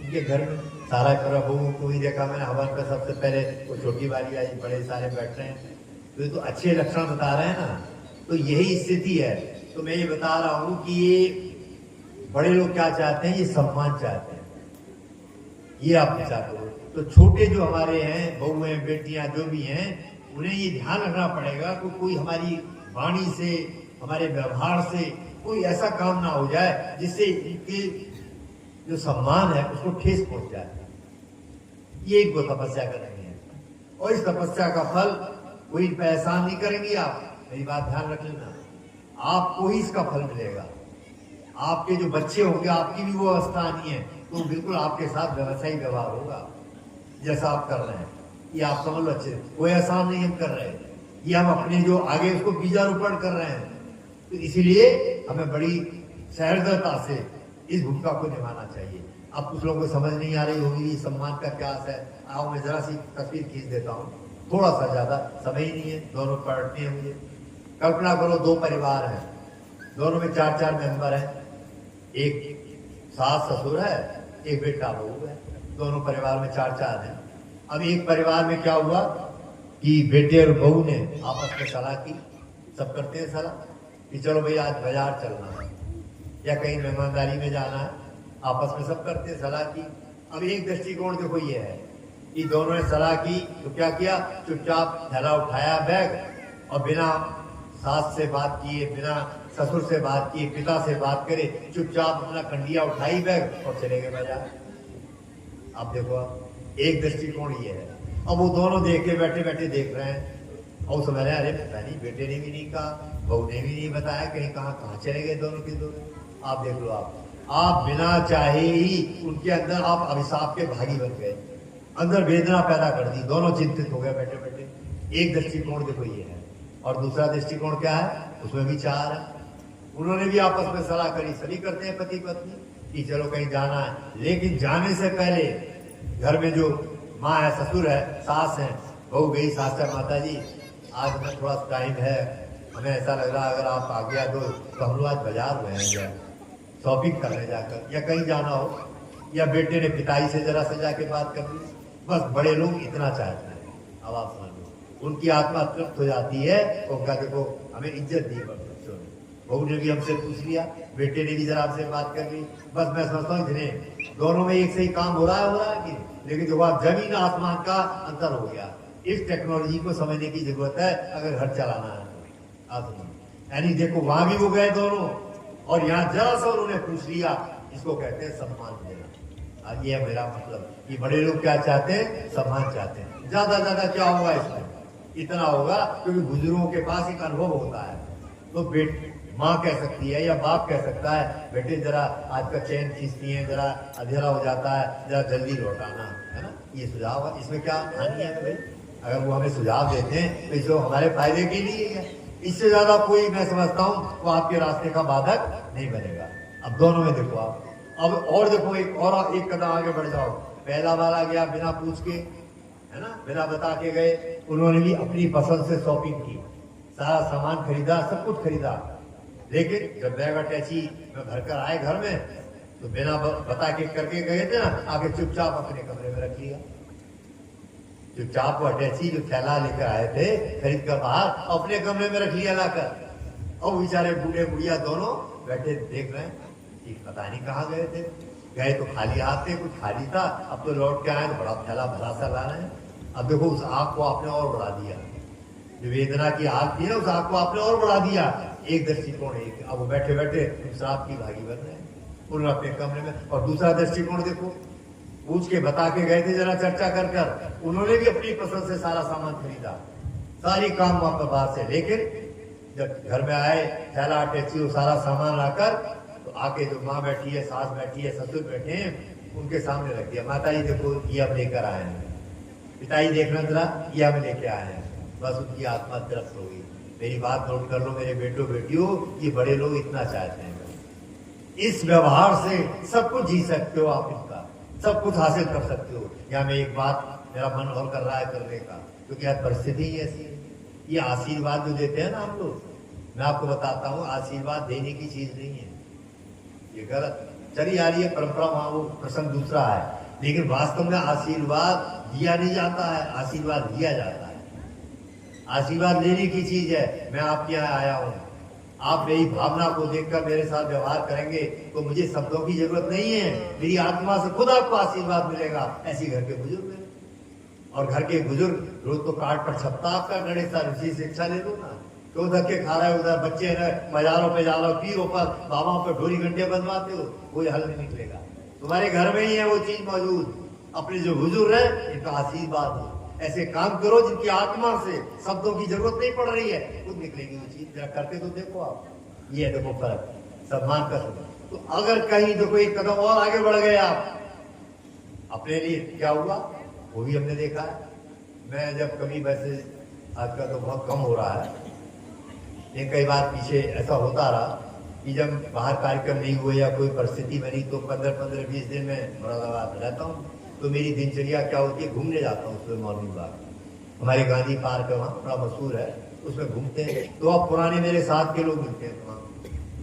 इनके घर में। सारा प्रभु को ही देखा मैंने हवन का, सबसे पहले वो छोटी वाली आई, बड़े सारे बैठ रहे हैं, तो ये तो अच्छे लक्षण बता रहे हैं ना। तो यही स्थिति है। तो मैं ये बता रहा हूं कि ये बड़े लोग क्या चाहते हैं, ये सम्मान चाहते हैं, ये आप विचार करो। तो छोटे जो हमारे हैं, बहुएं, बेटियां जो भी हैं, उन्हें ये ध्यान रखना पड़ेगा कि कोई हमारी वाणी से, हमारे व्यवहार से कोई ऐसा काम ना हो जाए जिससे इनके जो सम्मान है उसको ठेस पहुंच जाए। ये एक वो तपस्या करेंगे, और इस तपस्या का फल कोई पे एहसान नहीं करेंगे आप, मेरी बात ध्यान रख लेना, आपको ही इसका फल मिलेगा। आपके जो बच्चे होंगे, आपकी भी वो अवस्था आनी है, तो बिल्कुल आपके साथ व्यवसायी व्यवहार होगा जैसा आप कर रहे हैं। ये आप समझ लो, अच्छे कोई एहसान नहीं हम कर रहे हैं, ये हम अपने जो आगे उसको बीजारोपण कर रहे हैं। तो इसीलिए हमें बड़ी सहृदयता से इस भूमिका को निभाना चाहिए। अब कुछ लोगों को समझ नहीं आ रही होगी सम्मान का क्या है। आओ मैं जरा सी तस्वीर खींच देता हूँ, थोड़ा सा, ज्यादा समय ही नहीं है, दोनों पलटने हैं मुझे। कल्पना करो, दो परिवार हैं, दोनों में 4-4 मेंबर हैं, एक सास ससुर है, एक बेटा बहू है, दोनों परिवार में 4-4 हैं। अब एक परिवार में क्या हुआ कि बेटे और बहू ने आपस में सलाह की, सब करते हैं सलाह कि चलो भाई आज बाजार चलना है या कहीं मेहमानदारी में जाना है, आपस में सब करते हैं सलाह की। अब एक दृष्टिकोण देखो ये है कि दोनों ने सलाह की, तो क्या किया, चुपचाप थैला उठाया बैग, और बिना सास से बात किए, बिना ससुर से बात किए, पिता से बात करे, चुपचाप अपना कंडिया उठाई बैग और चले गए बाजार। अब देखो, अब एक दृष्टिकोण ये है। अब वो दोनों देखे बैठे बैठे देख रहे हैं और समझ रहे हैं, अरे पता नहीं, बेटे ने भी नहीं कहा, बहू ने भी नहीं बताया, कहीं कहाँ चले गए दोनों के दोनों। आप देख लो, आप बिना चाहे ही उनके अंदर आप अभिशाप के भागी बन गए, अंदर वेदना पैदा कर दी, दोनों चिंतित हो गए बैठे बैठे। एक दृष्टिकोण देखो ये है, और दूसरा दृष्टिकोण क्या है, उसमें भी 4 है। उन्होंने भी आपस में सलाह करी, सभी करते हैं पति पत्नी कि चलो कहीं जाना है, लेकिन जाने से पहले घर में जो माँ है, ससुर है, सास है, बहू गई, सास है, माता जी आज मैं थोड़ा टाइम है, हमें ऐसा लग रहा है अगर आप आ गया तो हम लोग आज बाजार में हैं या शॉपिंग करने जाकर या कहीं जाना हो, या बेटे ने पिताई से जरा से जाके बात कर ली, बस बड़े लोग इतना चाहते हैं। अब आप समझ लो उनकी आत्मा तृप्त हो जाती है। उनका देखो हमें इज्जत दी बच्चों ने, बहू ने भी हमसे पूछ लिया, बेटे ने भी जरा आपसे बात कर ली, बस मैं समझता हूँ इतने दोनों में एक से ही काम हो रहा है कि, लेकिन जो आप जमीन आसमान का अंतर हो गया। इस टेक्नोलॉजी को समझने की जरूरत है अगर घर चलाना है। आप यानी देखो वहां भी वो गए दोनों, और यहाँ जरा सा उन्होंने पूछ लिया, इसको कहते हैं सम्मान देना। अब ये है मेरा मतलब कि बड़े लोग क्या चाहते हैं, सम्मान चाहते हैं। ज्यादा ज्यादा क्या होगा इसमें, इतना होगा क्योंकि बुजुर्गों के पास एक अनुभव होता है। तो माँ कह सकती है या बाप कह सकता है, बेटे जरा आज का चैन खींचती है, जरा अंधेरा हो जाता है, जरा जल्दी लौटाना है ना। ये सुझाव है, इसमें क्या हानि है भाई? अगर वो हमें सुझाव देते हैं तो इसको हमारे फायदे के लिए है। इससे ज्यादा कोई मैं समझता हूँ वो आपके रास्ते का बाधक नहीं बनेगा। अब दोनों में देखो आप, अब और देखो एक कदम आगे बढ़ जाओ। पहला वाला गया बिना पूछ के, है ना, बिना बता के गए, उन्होंने भी अपनी पसंद से शॉपिंग की, सारा सामान खरीदा, सब कुछ खरीदा। लेकिन जब बैग अटैची में भरकर आए घर में तो बिना बता के करके गए थे ना, आके चुपचाप अपने कमरे में रख लिया। चुपचाप वो अटैची जो थैला लेकर आए थे खरीद कर बाहर, अपने कमरे में रख लिया लाकर। और बेचारे बूढ़े बुढ़िया दोनों बैठे देख रहे हैं कि पता नहीं कहाँ गए थे। गए तो खाली हाथ थे, कुछ खाली था, अब तो लौट के आए तो बड़ा थैला भरा सा ला रहे हैं। अब देखो उस आग को आपने और बढ़ा दिया, जो वेदना की आग थी ना उस आग को आपने और बढ़ा दिया। एक दृष्टिकोण एक, अब वो बैठे बैठे शराब की भागी बन रहे हैं उन्होंने अपने कमरे में। और दूसरा दृष्टिकोण देखो, पूछ के बता के गए थे जरा चर्चा कर कर, उन्होंने भी अपनी पसंद से सारा सामान खरीदा, सारी काम वहां पर बाहर से। लेकिन जब घर में आए थैला अटैची सारा सामान लाकर, तो आके जो माँ बैठी है, सास बैठी है, ससुर बैठे हैं, उनके सामने रख दिया। माता जी देखो ये अब लेकर आए हैं, पिताजी देखना जरा ये हम लेके आए हैं। बस उनकी आत्मा तृप्त हो गई। मेरी बात नोट कर लो मेरे बेटों बेटियों, ये बड़े लोग इतना चाहते हैं। इस व्यवहार से सब कुछ जी सकते हो आप, इनका सब कुछ हासिल कर सकते हो। या मैं एक बात मेरा मन और कर रहा है करने का, क्योंकि आज परिस्थिति ही ऐसी है। ये आशीर्वाद जो देते हैं ना हम लोग, मैं आपको बताता हूँ आशीर्वाद देने की चीज नहीं है, ये गलत चली आ रही है परंपरा, वहां वो प्रसंग दूसरा है। लेकिन वास्तव में आशीर्वाद दिया नहीं जाता है, आशीर्वाद लिया जाता है। आशीर्वाद लेने की चीज है। मैं आपके यहाँ आया हूँ, आप मेरी भावना को देखकर मेरे साथ व्यवहार करेंगे तो मुझे शब्दों की जरूरत नहीं है, मेरी आत्मा से खुद आपको आशीर्वाद मिलेगा। ऐसी घर के बुजुर्ग हैं, और घर के बुजुर्ग रोज तो कार्ड पर छपता आपका गणेश सर, उसी शिक्षा ले लो ना। तो धक्के खा रहे उधर बच्चे है मजारों पे जालो, पीरों पर बाबाओं पर ढोरी घंटे बनवाते हो, कोई हल नहीं निकलेगा। तुम्हारे घर में ही है वो चीज मौजूद। अपने जो बुजुर्ग है इनका आशीर्वाद हो, ऐसे काम करो जिनकी आत्मा से शब्दों की जरूरत नहीं पड़ रही है, खुद निकलेगी वो चीज। जरा करके तो देखो आप, ये देखो फर्क, सम्मान का शब्द। तो अगर कहीं देखो एक कदम और आगे बढ़ गए आप अपने लिए, क्या हुआ वो भी हमने देखा है। मैं जब कभी, वैसे आजकल तो बहुत कम हो रहा है, लेकिन कई बार पीछे ऐसा होता रहा कि जब बाहर कार्यक्रम नहीं हुए या कोई परिस्थिति बनी तो 15-20 दिन में मुरादाबाद रहता हूँ। तो मेरी दिनचर्या क्या होती है, घूमने जाता हूँ सुबह मॉर्निंग वॉक। हमारे गांधी पार्क है वहाँ, बड़ा मशहूर है, उसमें घूमते हैं। तो अब पुराने मेरे साथ के लोग मिलते हैं वहाँ,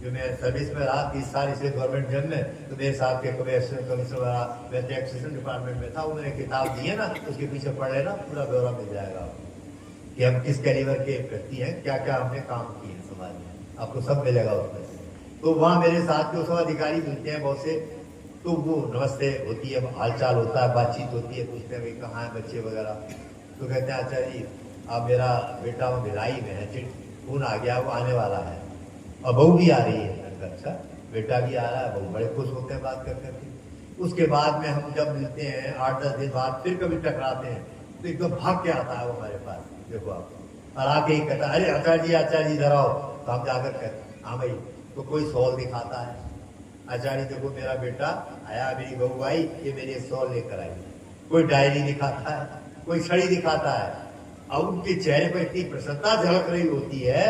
जो मैं सर्विस में रहा 30 साल इसलिए गवर्नमेंट जब में, तो मेरे साथ के कमिश्नर वाला, मैं टैक्सेशन डिपार्टमेंट में था, उन्होंने किताब दी है ना, उसके पीछे पढ़ लेना, पूरा ब्यौरा मिल जाएगा कि हम किस कैलिबर के व्यक्ति हैं, क्या क्या हमने काम किए हैं समाज में, आपको सब मिलेगा उसमें। तो वहाँ मेरे साथ के सब अधिकारी मिलते हैं बहुत से, तो वो नमस्ते होती है, हालचाल होता है, बातचीत होती है, पूछते हैं भाई कहाँ है बच्चे वगैरह। तो कहते हैं अच्छा जी आप, मेरा बेटा वो भिलाई में है, फोन आ गया, वो आने वाला है, और बहू भी आ रही है। अच्छा बेटा भी आ रहा है, बहू बड़े खुश होते हैं बात करते हैं। उसके बाद में हम जब मिलते हैं 8-10 दिन बाद, फिर कभी टकराते हैं, तो एकदम भाग के आता है वो हमारे पास, देखो आप, और आके ही कहता है अरे आचार्य जी इधर आओ। तो हम जाकर कहते हाँ भाई, तो कोई सॉल दिखाता है, आचार्य देखो मेरा बेटा आया, मेरी बहू आई, ये मेरे सॉल लेकर आई। कोई डायरी दिखाता है, कोई छड़ी दिखाता है, अब उनके चेहरे पर इतनी प्रसन्नता झलक रही होती है,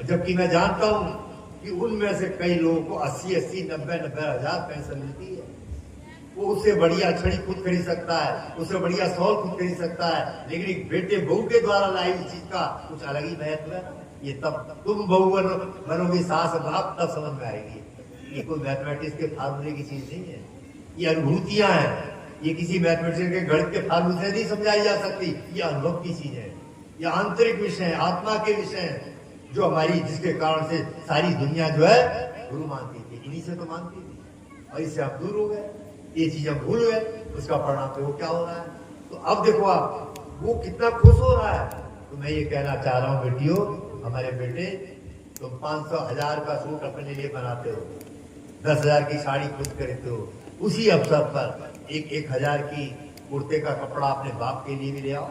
जबकि मैं जानता हूं कि उनमें से कई लोगों को 80-80, 90-90 हजार पेंशन मिलती है। वो उससे बढ़िया छड़ी खुद खरीद सकता है, उससे बढ़िया सॉल खुद खरीद सकता है, लेकिन एक बेटे बहू के द्वारा लाई उस चीज का कुछ अलग ही महत्व है। ये तब तुम बहू बनोगी सास बाप, तब समझ में आएगी। ये कोई मैथमेटिक्स के फार्मूले की चीज नहीं है, ये अनुभूतियां हैं। ये किसी मैथमेटिशियन के गणित के फार्मूले से नहीं समझाई जा सकती। ये अनुभव की चीज है, ये आंतरिक विषय है, आत्मा के विषय है, जो हमारी, जिसके कारण से सारी दुनिया जो है गुरु मानती थी, इन्हीं से तो मानती थी, और इससे आप दूर हो गए, ये चीज हम भूल गए। उसका परिणाम तो वो क्या हो रहा है। तो अब देखो आप, वो कितना खुश हो रहा है। तो मैं ये कहना चाह रहा हूँ बेटियों, हमारे बेटे, तुम 500,000 का सूट अपने लिए बनाते हो, 10,000 की साड़ी खुद खरीदते हो, उसी अवसर पर 1,000 की कुर्ते का कपड़ा अपने बाप के लिए भी ले आओ।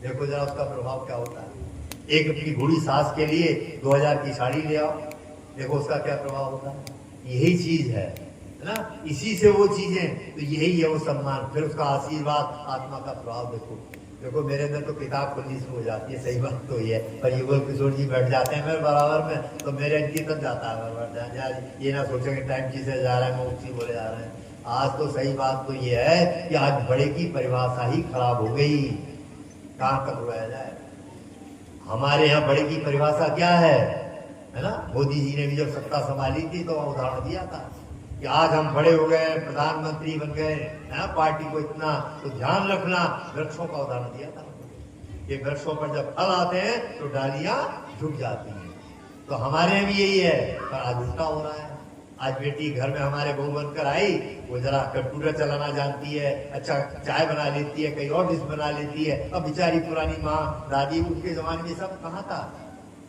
देखो जरा उसका प्रभाव क्या होता है। एक अपनी बूढ़ी सास के लिए 2,000 की साड़ी ले आओ, देखो उसका क्या प्रभाव होता है। यही चीज है ना, इसी से वो चीजें, तो यही है वो सम्मान, फिर उसका आशीर्वाद, आत्मा का प्रभाव। देखो देखो मेरे अंदर तो किताब खुलनी शुरू हो जाती है, सही बात तो ये है। पर युगल किशोर जी बैठ जाते हैं मेरे बराबर में, तो मेरे इनकी तक जाता है बराबर। ये ना सोचेंगे टाइम चीजें जा रहा है, मैं उसी बोले जा रहे हैं। आज तो सही बात तो ये है कि आज बड़े की परिभाषा ही खराब हो गई, कहाँ तक रुलाया जाए। हमारे यहाँ बड़े की परिभाषा क्या है ना। मोदी जी ने भी जब सत्ता संभाली थी तो उदाहरण दिया था कि आज हम बड़े हो गए, प्रधानमंत्री बन गए, पार्टी को इतना, तो ध्यान रखना, वृक्षों का उदाहरण दिया था कि वृक्षों पर जब फल आते हैं तो डालियां झुक जाती हैं। तो हमारे यहाँ भी यही है, पर आज उल्टा हो रहा है। आज बेटी घर में हमारे बहू बनकर आई, वो जरा कंप्यूटर चलाना जानती है, अच्छा चाय बना लेती है, कई और डिश बना लेती है। अब बेचारी पुरानी माँ दादी, उनके जमाने में सब कहाँ था,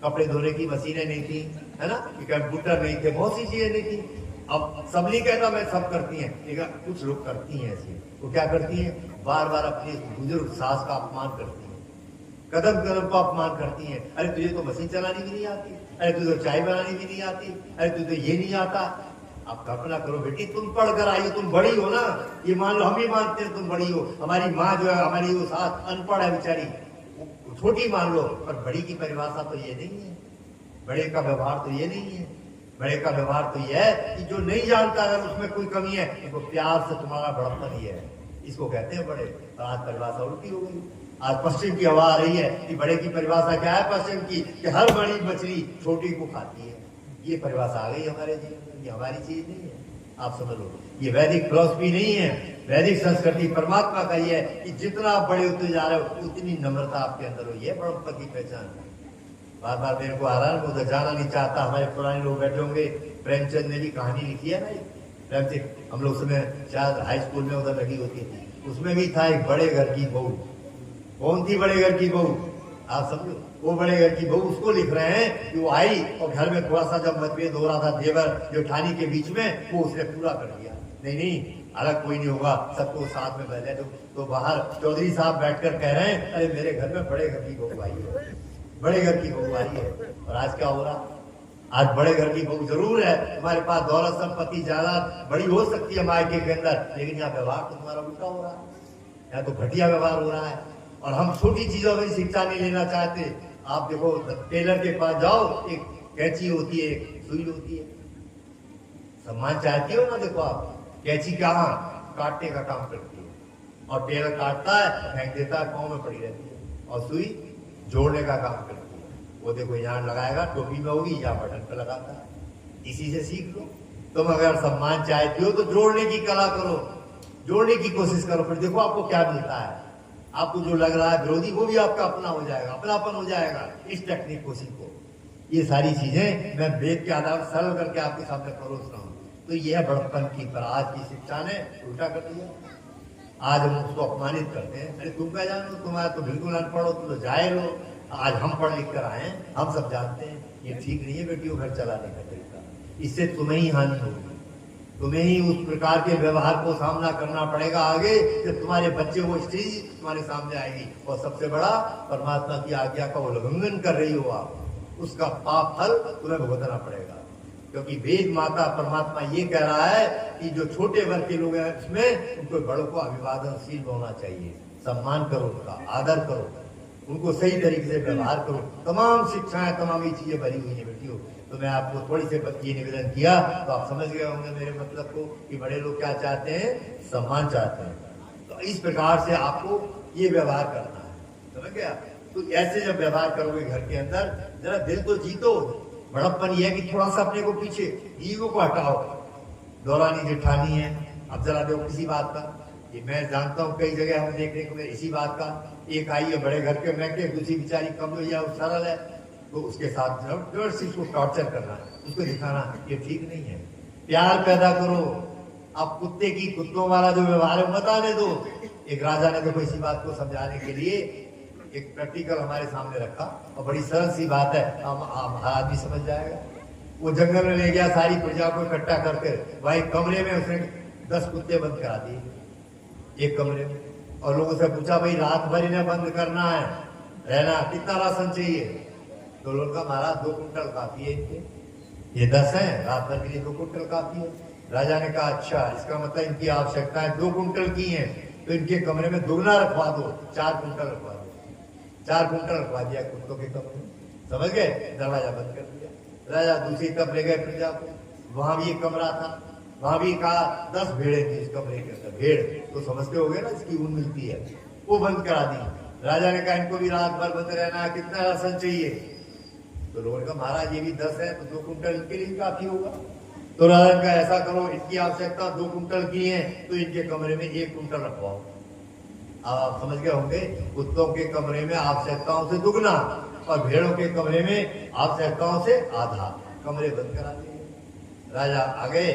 कपड़े धोने की मशीनें नहीं थी, है ना, कंप्यूटर नहीं थे, बहुत सी चीजें नहीं थी। अब सब नहीं कहता मैं सब करती हैं, लेकिन कुछ लोग करती हैं ऐसे। वो क्या करती हैं, बार बार अपनी बुजुर्ग सास का अपमान करती हैं, कदम कदम का अपमान करती हैं। अरे तुझे तो मशीन चलानी भी नहीं आती, अरे तुझे तो चाय बनानी भी नहीं आती, अरे तुझे ये नहीं आता। आप कल्पना करो बेटी, तुम पढ़कर आई हो, तुम बड़ी हो ना, ये मान लो हम ही मानते हैं तुम बड़ी हो। हमारी माँ जो है, हमारी वो सास अनपढ़ है बेचारी, छोटी मान लो, पर बड़ी की परिभाषा तो ये नहीं है, बड़े का व्यवहार तो ये नहीं है। बड़े का व्यवहार तो यह है कि जो नहीं जानता अगर उसमें कोई कमी है तो प्यार से तुम्हारा बड़प्पन ही है, इसको कहते हैं बड़े। तो आज परिभाषा उल्टी हो गई। आज पश्चिम की हवा आ रही है कि बड़े की परिभाषा क्या है पश्चिम की, कि हर बड़ी मछली छोटी को खाती है। ये परिभाषा आ गई हमारे जीवन में, ये हमारी चीज नहीं है, आप समझ लो। ये वैदिक फिलॉसफी नहीं है, वैदिक संस्कृति परमात्मा का ये है कि जितना आप बड़े होते जा रहे हो उतनी नम्रता आपके अंदर हो। ये बड़प्पन की पहचान है। बार बार मेरे को आ रहा है, मैं उधर जाना नहीं चाहता। हमारे पुराने लोग बैठे होंगे, प्रेमचंद ने भी कहानी लिखी है ना, प्रेमचंद हम लोग समय शायद हाई स्कूल में उधर लगी होती थी, उसमें भी था एक बड़े घर की बहू। कौन थी बड़े घर की बहू, आप समझो, वो बड़े घर की बहू, उसको लिख रहे हैं कि वो आई और घर में थोड़ा सा जब मतभेद हो रहा था देवर जेठानी के बीच में, वो उसने पूरा कर दिया। नहीं अलग कोई नहीं होगा, सबको साथ में बैठे। तो बाहर चौधरी साहब बैठकर कह रहे हैं, अरे मेरे घर में बड़े घर की बहू आई है, बड़े घर की बहू आई है। और आज क्या हो रहा, आज बड़े घर की बहू जरूर है, तुम्हारे पास दौलत संपत्ति ज्यादा बड़ी हो सकती है मायके के अंदर, लेकिन यहाँ व्यवहार तो तुम्हारा उल्टा हो रहा है, यहाँ तो घटिया व्यवहार हो रहा है। और हम छोटी चीजों में शिक्षा नहीं लेना चाहते। आप देखो टेलर के पास जाओ, एक कैंची होती है, एक सुई होती है, सम्मान चाहती हो ना। देखो आप, कैंची कहाँ काटने का काम करती है, और टेलर काटता है फेंक देता है, पाँव में पड़ी रहती है, और सुई जोड़ने का काम करती है। वो देखो यहाँ लगाएगा, टोपी में होगी, यहाँ बटन पे लगाता है। इसी से सीख लो। तुम अगर सम्मान चाहते हो तो जोड़ने की कला करो, जोड़ने की कोशिश करो, फिर देखो आपको क्या मिलता है। आपको जो लग रहा है विरोधी, वो भी आपका अपना हो जाएगा, अपनापन हो जाएगा। इस टेक्निक को सीखो। ये सारी चीजें मैं वेद के आधार पर सरल करके आपके सामने परोस रहा हूँ। तो यह बड़प्पन की, पर आज की शिक्षा ने उल्टा कर दिया। आज हम उसको अपमानित करते हैं, अरे तुम क्या जानो, तुम्हारा तो बिल्कुल अनपढ़ हो, तुम तो जाए लो। आज हम पढ़ लिख कर आए, हम सब जानते हैं। ये ठीक नहीं है बेटियों, घर चलाने का तरीका। इससे तुम्हें ही हानि होगी, तुम्हें ही उस प्रकार के व्यवहार को सामना करना पड़ेगा आगे, जब तुम्हारे बच्चे वो स्टेज तुम्हारे सामने आएगी। और सबसे बड़ा, परमात्मा की आज्ञा का उल्लंघन कर रही हो आप, उसका पाप फल तुम्हें भुगतना पड़ेगा। क्योंकि वेद माता परमात्मा ये कह रहा है कि जो छोटे वर्ग के लोग हैं उसमें उनको बड़ों को अभिवादनशील होना चाहिए, सम्मान करो, उनका आदर करो, उनको सही तरीके से व्यवहार करो। तमाम शिक्षाएं, तमाम ये चीजें भरी हुई है बेटियों। तो मैं आपको थोड़ी सी ये निवेदन किया तो आप समझ गए होंगे मेरे मतलब को, कि बड़े लोग क्या चाहते हैं, सम्मान चाहते हैं। तो इस प्रकार से आपको ये व्यवहार करना है, समझ गया। तो ऐसे जब व्यवहार करोगे घर के अंदर, जरा दिल तो जीतो। बड़प्पन यह है कि थोड़ा सा अपने को पीछे, ईगो को हटाओ। दौरानी जेठानी है, अब जरा देखो किसी बात का, ये मैं जानता हूँ कई जगह हम देखने को मिले इसी बात का। एक आई है बड़े घर के मैके, दूसरी बेचारी कम या सरल है, तो उसके साथ जबरदस्ती उसको टॉर्चर करना, उसको दिखाना, ये ठीक नहीं है। प्यार पैदा करो। अब कुत्ते की कुत्तों वाला जो व्यवहार है मत आने दो। एक राजा ने देखो इसी बात को समझाने के लिए एक प्रैक्टिकल हमारे सामने रखा, और बड़ी सरल सी बात है, हर आदमी समझ जाएगा। वो जंगल में ले गया सारी प्रजा को इकट्ठा करके, भाई कमरे में उसने 10 कुत्ते बंद करा दिए एक कमरे में, और लोगों से पूछा भाई रात भर इन्हें बंद करना है, रहना, कितना राशन चाहिए? तो लोगों का महाराज 2 कुंटल काफी है इनके, ये 10 है, रात भर के लिए 2 कुंटल काफी है। राजा ने कहा अच्छा, इसका मतलब इनकी आवश्यकताएं 2 कुंटल की हैं, तो इनके कमरे में दुगना रखवा दो, 4 कुंटल रखवा दो। 4 कुंटल रखवा दिया कुत्तों के कमरे में, समझ गए? दरवाजा बंद कर दिया। राजा दूसरी तरफ ले गए प्रजा को, वहां भी एक कमरा था, वहां भी कहा 10 भेड़े थी इस कमरे के अंदर, भेड़ तो समझते हो गए ना, इसकी ऊन मिलती है, वो बंद करा दी। राजा ने कहा इनको भी रात भर बंद रहना है, कितना राशन चाहिए? तो लोगों ने कहा महाराज ये भी 10 है, तो 2 कुंटल इनके लिए काफी होगा। तो राजा ने कहा ऐसा करो, इनकी आवश्यकता 2 कुंटल की है, तो इनके कमरे में 1 कुंटल रखवाओ। अब आप समझ गए होंगे, कुत्तों के कमरे में आवश्यकताओं से दुगना, और भेड़ों के कमरे में आवश्यकताओं से आधा, कमरे बंद करा दिए। राजा आ गए,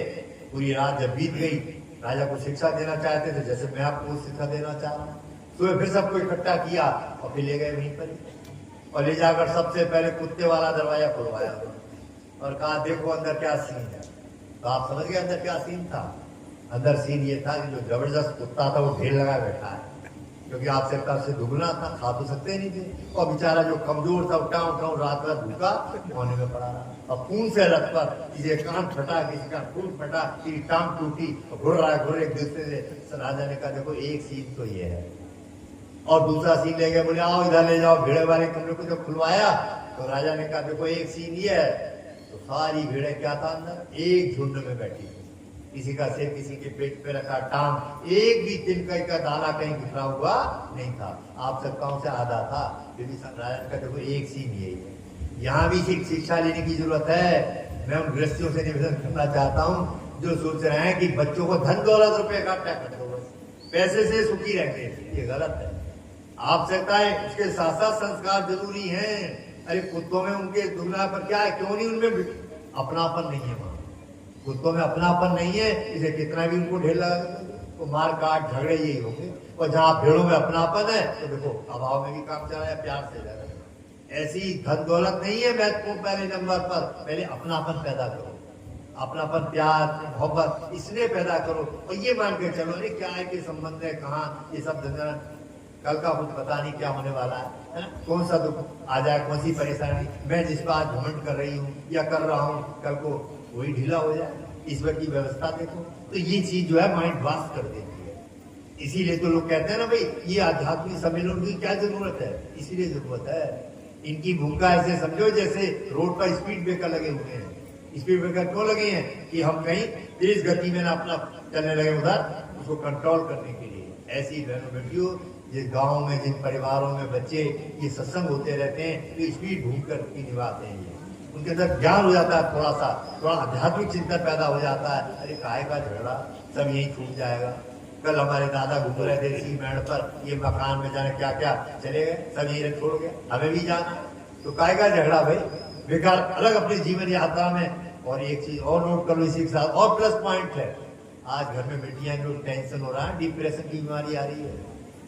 पूरी रात जब बीत गई, राजा को शिक्षा देना चाहते थे, जैसे मैं आपको शिक्षा देना चाह रहा हूँ। सुबह फिर सबको इकट्ठा किया और फिर ले गए वहीं पर, और ले जाकर सबसे पहले कुत्ते वाला दरवाजा खुलवाया और कहा देखो अंदर क्या सीन है। तो आप समझ गए अंदर क्या सीन था? अंदर सीन ये था कि जो जबरदस्त कुत्ता था वो ढेर लगाए बैठा है, क्योंकि आवश्यकता से दुगना था, खा तो सकते नहीं थे, और बेचारा जो कमजोर था उठाऊं रात भर भूखा होने में पड़ा रहा, और खून से रख पर किसी कान फटा, किसी का खून फटा, किसी टांग टूटी, घुर रहा है, घुर एक दूसरे से। राजा ने कहा देखो एक सीन तो ये है, और दूसरा सीन ले गए, बोले आओ इधर ले जाओ। भेड़े वाले कमरे को जब खुलवाया तो राजा ने कहा देखो एक सीन ये है, तो सारी भेड़े क्या था अंदर, एक झुंड में बैठी, किसी का सिर किसी के पेट पे रखा, टांग, एक भी तिनका का दाना कहीं बिखरा हुआ नहीं था, आवश्यकताओं से आधा था। क्योंकि राजा का देखो एक सीन यही है। यहाँ भी शिक्षा लेने की जरूरत है। मैं उन गृहस्थियों से निवेदन करना चाहता हूँ जो सोच रहे हैं कि बच्चों को धन दौलत रुपए इकट्ठा कर दो, बस पैसे से सुखी रहेंगे, ये गलत है। आवश्यकताएं उसके साथ साथ संस्कार जरूरी हैं। अरे कुत्तों में उनके दुगना पर क्या है, क्यों नहीं उनमें अपनापन नहीं है? वहां कुत्तों में अपनापन नहीं है, इसे कितना भी उनको ढेर लगा तो मार काट झगड़े यही होंगे। और जहां भेड़ों में अपनापन है तो देखो अभाव में भी काम चला है, प्यार से जा रहा है। ऐसी धन दौलत नहीं है महत्वपूर्ण पहले नंबर पर, पहले अपनापन पैदा करो, अपनापन, प्यार, मोहब्बत इसलिए पैदा करो, और ये मान के चलो अरे क्या है कि संबंध है, कहाँ ये सब धंधा, कल का कुछ पता नहीं क्या होने वाला है ना, कौन सा दुख आ जाए, कौन सी परेशानी, मैं जिस पर आज घमंड कर रही हूँ या कर रहा हूँ, कल को वही ढीला हो जाए। ईश्वर की व्यवस्था देखो, तो ये चीज जो है माइंड वाश कर देती है। इसीलिए तो लोग कहते हैं ना भाई ये आध्यात्मिक सम्मेलन की क्या जरूरत है, इसीलिए जरूरत है। इनकी भूमिका ऐसे समझो जैसे रोड पर स्पीड ब्रेकर लगे हुए हैं। स्पीड ब्रेकर क्यों लगे हैं कि हम कहीं तेज गति में ना अपना चलने लगे उधर, उसको कंट्रोल करने के लिए। ऐसी बहनों बेटियों, जिस गाँव में जिन परिवारों में बच्चे ये सत्संग होते रहते हैं तो स्पीड भूख कर की निभाते हैं, उनके अंदर ज्ञान हो जाता है, थोड़ा आध्यात्मिक चिंतन पैदा हो जाता है। अरे काहे का झगड़ा, सब यही छूट जाएगा। कल हमारे दादा घूम रहे थे इसी मेड़ पर, ये मकान में जाने क्या क्या चले गए, सब यही छोड़ गए, हमें भी जाना, तो काहे का झगड़ा भाई, बेकार अलग अपने जीवन यात्रा में। और एक चीज और नोट कर लो इसी के साथ, और प्लस पॉइंट है, आज घर में बेटियां जो टेंशन हो रहा है, डिप्रेशन की बीमारी आ रही है,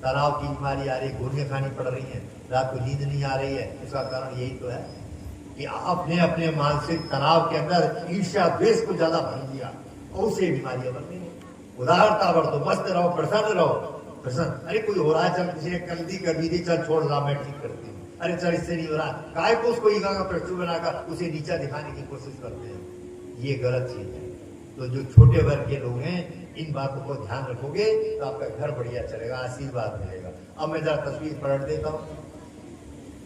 तनाव की बीमारी आ रही है, गोलियां खानी पड़ रही है, रात को नींद नहीं आ रही है, उसका कारण यही तो है कि आपने अपने मानसिक तनाव के अंदर ईर्ष्या द्वेष को ज्यादा भर दिया, और उससे बीमारियां बन गई। उदारता बरतो, मस्त रहो, प्रसन्न रहो, प्रसन्न। अरे कोई हो रहा है, चल किसी ने कर दी कर दी थी, चल छोड़ रहा, मैं ठीक करती हूँ, अरे चल इससे नहीं हो रहा, काय को उसको ईगा का प्रश्न बनाकर उसे नीचा दिखाने की कोशिश करते हैं, ये गलत चीज है। तो जो छोटे वर्ग के लोग हैं इन बातों को ध्यान रखोगे तो आपका घर बढ़िया चलेगा, आशीर्वाद मिलेगा। अब मैं जरा तस्वीर पलट देता हूँ,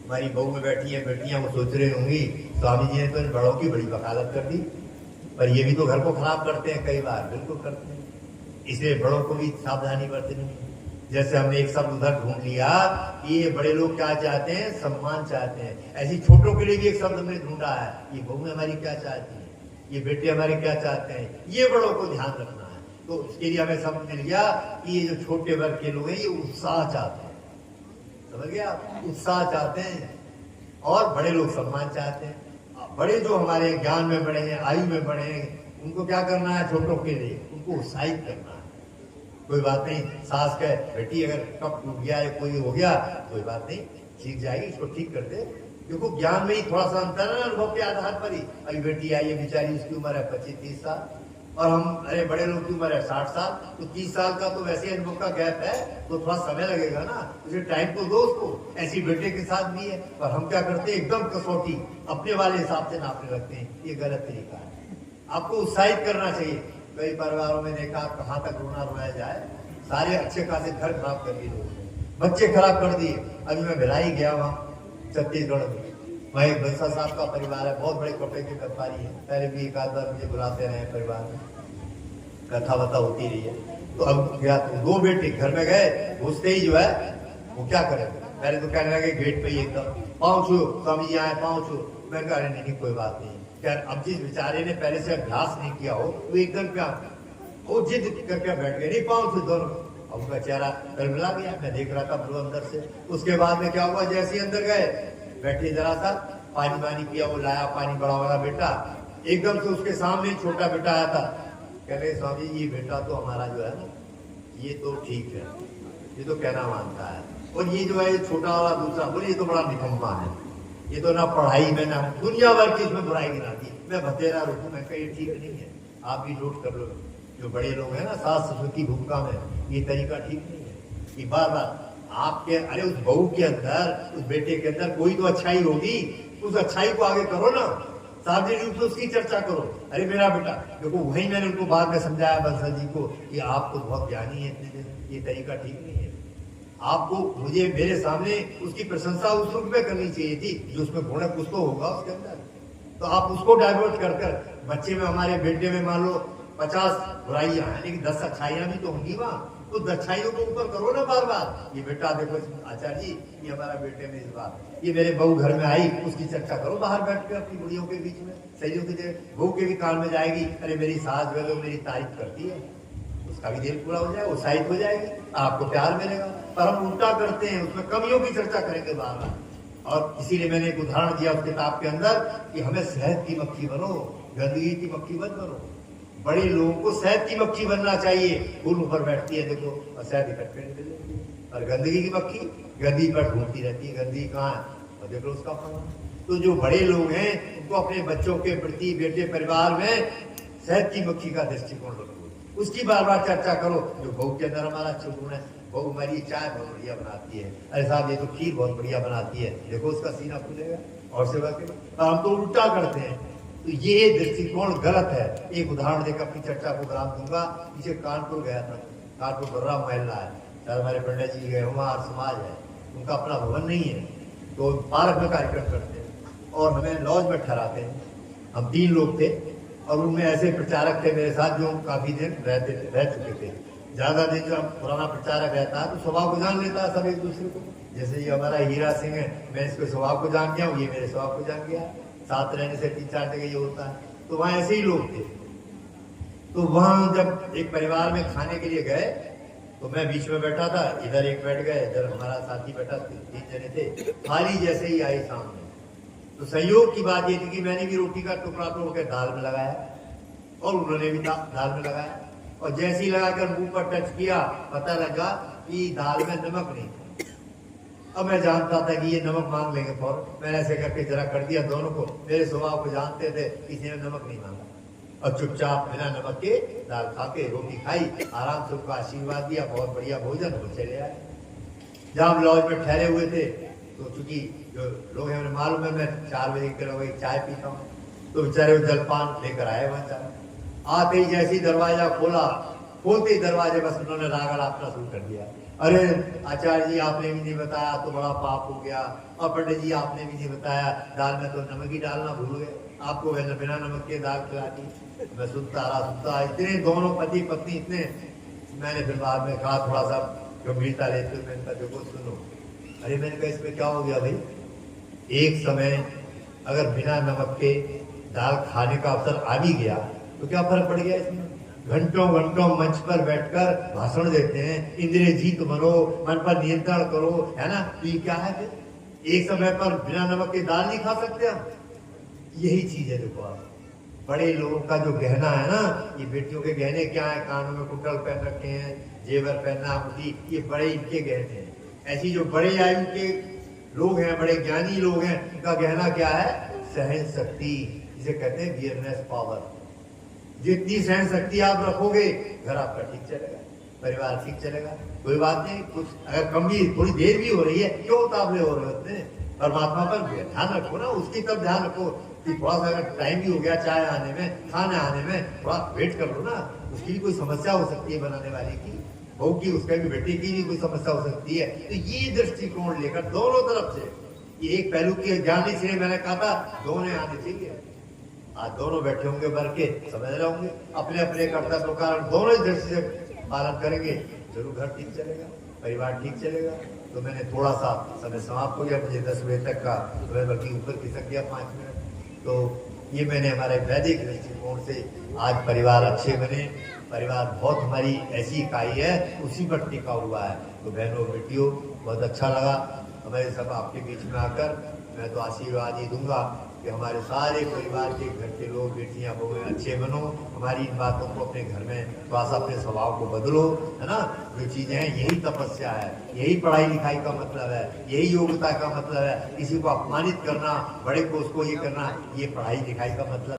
हमारी बहू में बैठी है, बेटियां वो सोच रही होंगी स्वामी जी ने तो इन बड़ों की बड़ी वकालत कर दी, पर ये भी तो घर को खराब करते हैं कई बार, बिल्कुल करते हैं। इसलिए बड़ों को भी सावधानी बरतनी है। जैसे हमने एक शब्द उधर ढूंढ लिया कि ये बड़े लोग क्या चाहते हैं, सम्मान चाहते हैं, ऐसी छोटों के लिए भी एक शब्द हमने ढूंढा है, ये बहू हमारी क्या चाहती है, ये बेटे हमारे क्या चाहते हैं, ये बड़ों को ध्यान रखना है। तो इसके लिए हमें शब्द मिल गया कि ये जो छोटे वर्ग के लोग हैं ये उत्साह चाहते हैं, समझ गया, उत्साह चाहते हैं, और बड़े लोग सम्मान चाहते हैं। बड़े जो हमारे ज्ञान में बड़े हैं, आयु में बड़े हैं, उनको क्या करना है, छोटों के लिए उनको उत्साहित करना है। कोई बात नहीं, सास कहे बेटी अगर कप टूट गया या कोई हो गया, कोई बात नहीं, सीख जाएगी, इसको ठीक कर दे। देखो ज्ञान में ही थोड़ा सा अंतर है ना, अनुभव के आधार पर ही। अभी बेटी आई है बेचारी, उसकी उम्र है 25-30 साल, और हम अरे बड़े लोग की उम्र है 60 साल, तो 30 साल का तो वैसे अनुभव का गैप है, तो थोड़ा समय लगेगा ना, उसे टाइम तो दो उसको। ऐसी बेटे के साथ भी है, पर हम क्या करते हैं, एकदम कसौटी अपने वाले हिसाब से नापने लगते हैं, ये गलत तरीका है। आपको उत्साहित करना चाहिए। कई परिवारों में देखा कहाँ तक रोना रोया जाए, सारे अच्छे खासे घर खराब कर दिए लोगों ने, बच्चे खराब कर दिए। अभी मैं भिलाई गया वहाँ छत्तीसगढ़ में, वहाँ एक बंसा साहब का परिवार है, बहुत बड़े कपड़े के व्यापारी है, पहले भी एक आध बार मुझे बुलाते रहे परिवार में, कथा बता होती रही है। तो अब गया तो 2 बेटे घर में गए, घुसते ही जो है वो क्या करेंगे, पहले तो कहने लगे गेट पे ही एकदम पाँव छू, स्वामी जी आए पाँव छू। मैं कह रहे नहीं कोई बात नहीं, यार अब जिस बेचारे ने पहले से अभ्यास नहीं किया हो तो एकदम क्या वो जिद करके बैठ गए, नहीं पाँव छू दोनों। अब उनका चेहरा तलमिला गया, मैं देख रहा था ब्रो अंदर से। उसके बाद में क्या हुआ, जैसे ही अंदर गए बैठे, जरा सा पानी वानी पिया, वो लाया पानी, बड़ा वाला बेटा, एकदम से उसके सामने छोटा बेटा आया था, कह रहे स्वामी जी ये बेटा तो हमारा जो है ना ये तो ठीक है, ये तो कहना मानता है, और ये जो है ये छोटा वाला दूसरा, बोले ये तो बड़ा निकम्मा है, ये तो ना पढ़ाई में ना दुनिया भर की इसमें बुराई गिना दी। मैं बतेरा रुकू, मैं कहीं ठीक नहीं है, आप भी नोट कर लो। जो बड़े लोग हैं ना सास ससुर की भूमिका में, ये तरीका ठीक नहीं है कि बार बार आपके, अरे उस बहू के अंदर, उस बेटे के अंदर कोई तो अच्छाई होगी, उस अच्छाई को आगे करो ना, सार्वजनिक रूप से उसकी चर्चा करो। अरे मेरा बेटा देखो, वही मैंने उनको बाद में समझाया बंसल जी को कि आप तो बहुत ज्ञानी है, ये तरीका ठीक नहीं है। आपको मुझे मेरे सामने उसकी प्रशंसा उस रूप में करनी चाहिए थी जो उसमें गुण कुछ तो होगा उसके अंदर, तो आप उसको डाइवर्ट कर कर बच्चे में, हमारे बेटे में मान लो 50 बुराइयां हैं लेकिन 10 अच्छाइयां भी तो होंगी वहां, तो 10 अच्छाइयों को ऊपर करो ना बार बार। ये बेटा देखो आचार्य जी, ये हमारा बेटे में इस बार, ये मेरे बहू घर में आई, उसकी चर्चा करो बाहर बैठ कर अपनी बुढ़ियों के बीच में, सहेलियों के बहू के भी कान में जाएगी, अरे मेरी सास जो है वो मेरी तारीफ करती है, उसका भी दिल पूरा हो जाएगा, उत्साहित हो जाएगी, आपको प्यार मिलेगा। पर हम उल्टा करते हैं, उसमें कमियों की चर्चा करेंगे बार बार। और इसीलिए मैंने एक उदाहरण दिया उस किताब के अंदर कि हमें शहद की मक्खी बनो, गंदगी की मक्खी मत बनो। बड़े लोगों को शहद की मक्खी बनना चाहिए, फूल ऊपर बैठती है देखो और शहद इकट्ठे निकलेगी, और गंदगी की मक्खी गंदगी पर ढूंढती रहती है, गंदगी कहाँ है और देखो उसका फल। तो जो बड़े लोग हैं उनको अपने बच्चों के प्रति, बेटे परिवार में शहद की मक्खी का दृष्टिकोण रखो, उसकी बार बार चर्चा करो। जो बहू के अंदर हमारा अच्छा गुण है, बहू हमारी चाय बहुत बढ़िया बनाती है, अरे साहब ये तो खीर बहुत बढ़िया बनाती है, देखो उसका सीना खुलेगा और सेवा के। हम तो उल्टा करते हैं, तो ये दृष्टिकोण गलत है। एक उदाहरण देकर अपनी चर्चा को विराम दूंगा। पीछे कानपुर गया था, कानपुर बर्रा महल्ला है, शायद हमारे पंडित जी गए, वहाँ समाज है, उनका अपना भवन नहीं है, तो पार्क में कार्यक्रम करते हैं और हमें लॉज में ठहराते हैं। हम 3 लोग थे और उनमें ऐसे प्रचारक थे मेरे साथ जो काफी दिन रह चुके थे। ज्यादा दिन जब पुराना प्रचारक रहता है तो स्वभाव को जान लेता है सब एक दूसरे को। जैसे ये हमारा हीरा सिंह है, मैं इसके स्वभाव को जान गया हूँ, ये मेरे स्वभाव को जान गया, साथ रहने से 3-4 जगह ये होता है। तो वहाँ ऐसे ही लोग थे। तो वहाँ जब एक परिवार में खाने के लिए गए तो मैं बीच में बैठा था, इधर एक बैठ गए, इधर हमारा साथी बैठा, 3 जने थे। थाली जैसे ही आई सामने तो संयोग की बात ये थी कि मैंने भी रोटी का टुकड़ा तोड़ के दाल में लगाया और उन्होंने भी दाल में लगाया, और जैसे ही लगाकर मुंह पर टच किया पता लगा कि दाल में नमक नहीं। अब मैं जानता था कि ये नमक मांग लेंगे फौरन, मैंने ऐसे करके जरा कर दिया दोनों को, मेरे स्वभाव को जानते थे, किसी ने नमक नहीं मांगा और चुपचाप बिना नमक के दाल खा के रोटी खाई, आराम से उनको आशीर्वाद दिया, बहुत बढ़िया भोजन, वो चले आए। जब हम लॉज में ठहरे हुए थे तो चूंकि जो लोग हैं उन्हें मालूम है मैं 4 बजे के लगभग चाय पीता हूँ, तो बेचारे जलपान लेकर आए वहां चाय। आते ही जैसे ही दरवाजा खोला, खोलते ही दरवाजे बस उन्होंने रागड़ अपना शुरू कर दिया, अरे आचार्य जी आपने भी नहीं बताया तो बड़ा पाप हो गया, और पंडित जी आपने भी नहीं बताया, दाल में तो नमक ही डालना भूल गए, आपको बिना नमक के दाल खिला दी। मैं सुनता रहा, इतने दोनों पति पत्नी इतने, मैंने फिर बाद में कहा थोड़ा सा गंभीरता लेते हुए मैंने कहा देखो सुनो, अरे मैंने कहा इसमें क्या हो गया भाई, एक समय अगर बिना नमक के दाल खाने का अवसर आ भी गया तो क्या फर्क पड़ गया इसमें। घंटों घंटों मंच पर बैठकर भाषण देते हैं, इंद्रिय जीत बनो, मन पर नियंत्रण करो, है ना। तो ये क्या है फिर, एक समय पर बिना नमक के दाल नहीं खा सकते हम। यही चीज है। देखो आप बड़े लोगों का जो गहना है ना, ये बेटियों के गहने क्या है, कानों में कुंडल पहन रखे हैं, जेवर पहनना, अंगूठी, ये बड़े इनके गहने हैं। ऐसी जो बड़े आयु के लोग हैं, बड़े ज्ञानी लोग हैं, उनका गहना क्या है, सहन शक्ति, जिसे कहते हैं बियरनेस पावर। जितनी सहन शक्ति आप रखोगे घर आपका ठीक चलेगा, परिवार ठीक चलेगा। कोई बात नहीं, कुछ अगर कम भी थोड़ी देर भी हो रही है, क्यों उतावले हो रहे होते हैं, परमात्मा पर ध्यान रखो ना, उसकी तरफ ध्यान रखो कि थोड़ा सा अगर टाइम भी हो गया चाय आने में, खाना आने में, थोड़ा वेट कर लो ना। उसकी भी कोई समस्या हो सकती है बनाने वाले की, बहू की, उसके भी बेटे की भी कोई समस्या हो सकती है। तो ये दृष्टिकोण लेकर दोनों तरफ से, ये एक पहलू की ज्ञान इसलिए मैंने कहा था दोनों आने चाहिए। आज दोनों बैठे होंगे भर के, समझ रहे होंगे, अपने अपने कर्तव्य कारण दोनों ही दृष्टि से पालन करेंगे, जरूर घर ठीक चलेगा, परिवार ठीक चलेगा। तो मैंने थोड़ा सा समय समाप्त हो गया, मुझे 10 बजे तक का, तो मैं बल्कि ऊपर खिसक गया 5 मिनट। तो ये मैंने हमारे वैदिक दृष्टिकोण से आज परिवार अच्छे बने, परिवार बहुत हमारी ऐसी इकाई है उसी पर टिका हुआ है। तो बहनों बेटियों बहुत अच्छा लगा हमारे सब आपके बीच में आकर। मैं तो आशीर्वाद ही दूंगा कि हमारे सारे परिवार के घर के लोग, बेटियां बहुएं अच्छे बनो। हमारी इन बातों को अपने घर में थोड़ा सा अपने स्वभाव को बदलो, है ना। जो चीजें हैं यही तपस्या है, यही पढ़ाई लिखाई का मतलब है, यही योग्यता का मतलब है। किसी को अपमानित करना, बड़े को उसको ये करना, ये पढ़ाई लिखाई का मतलब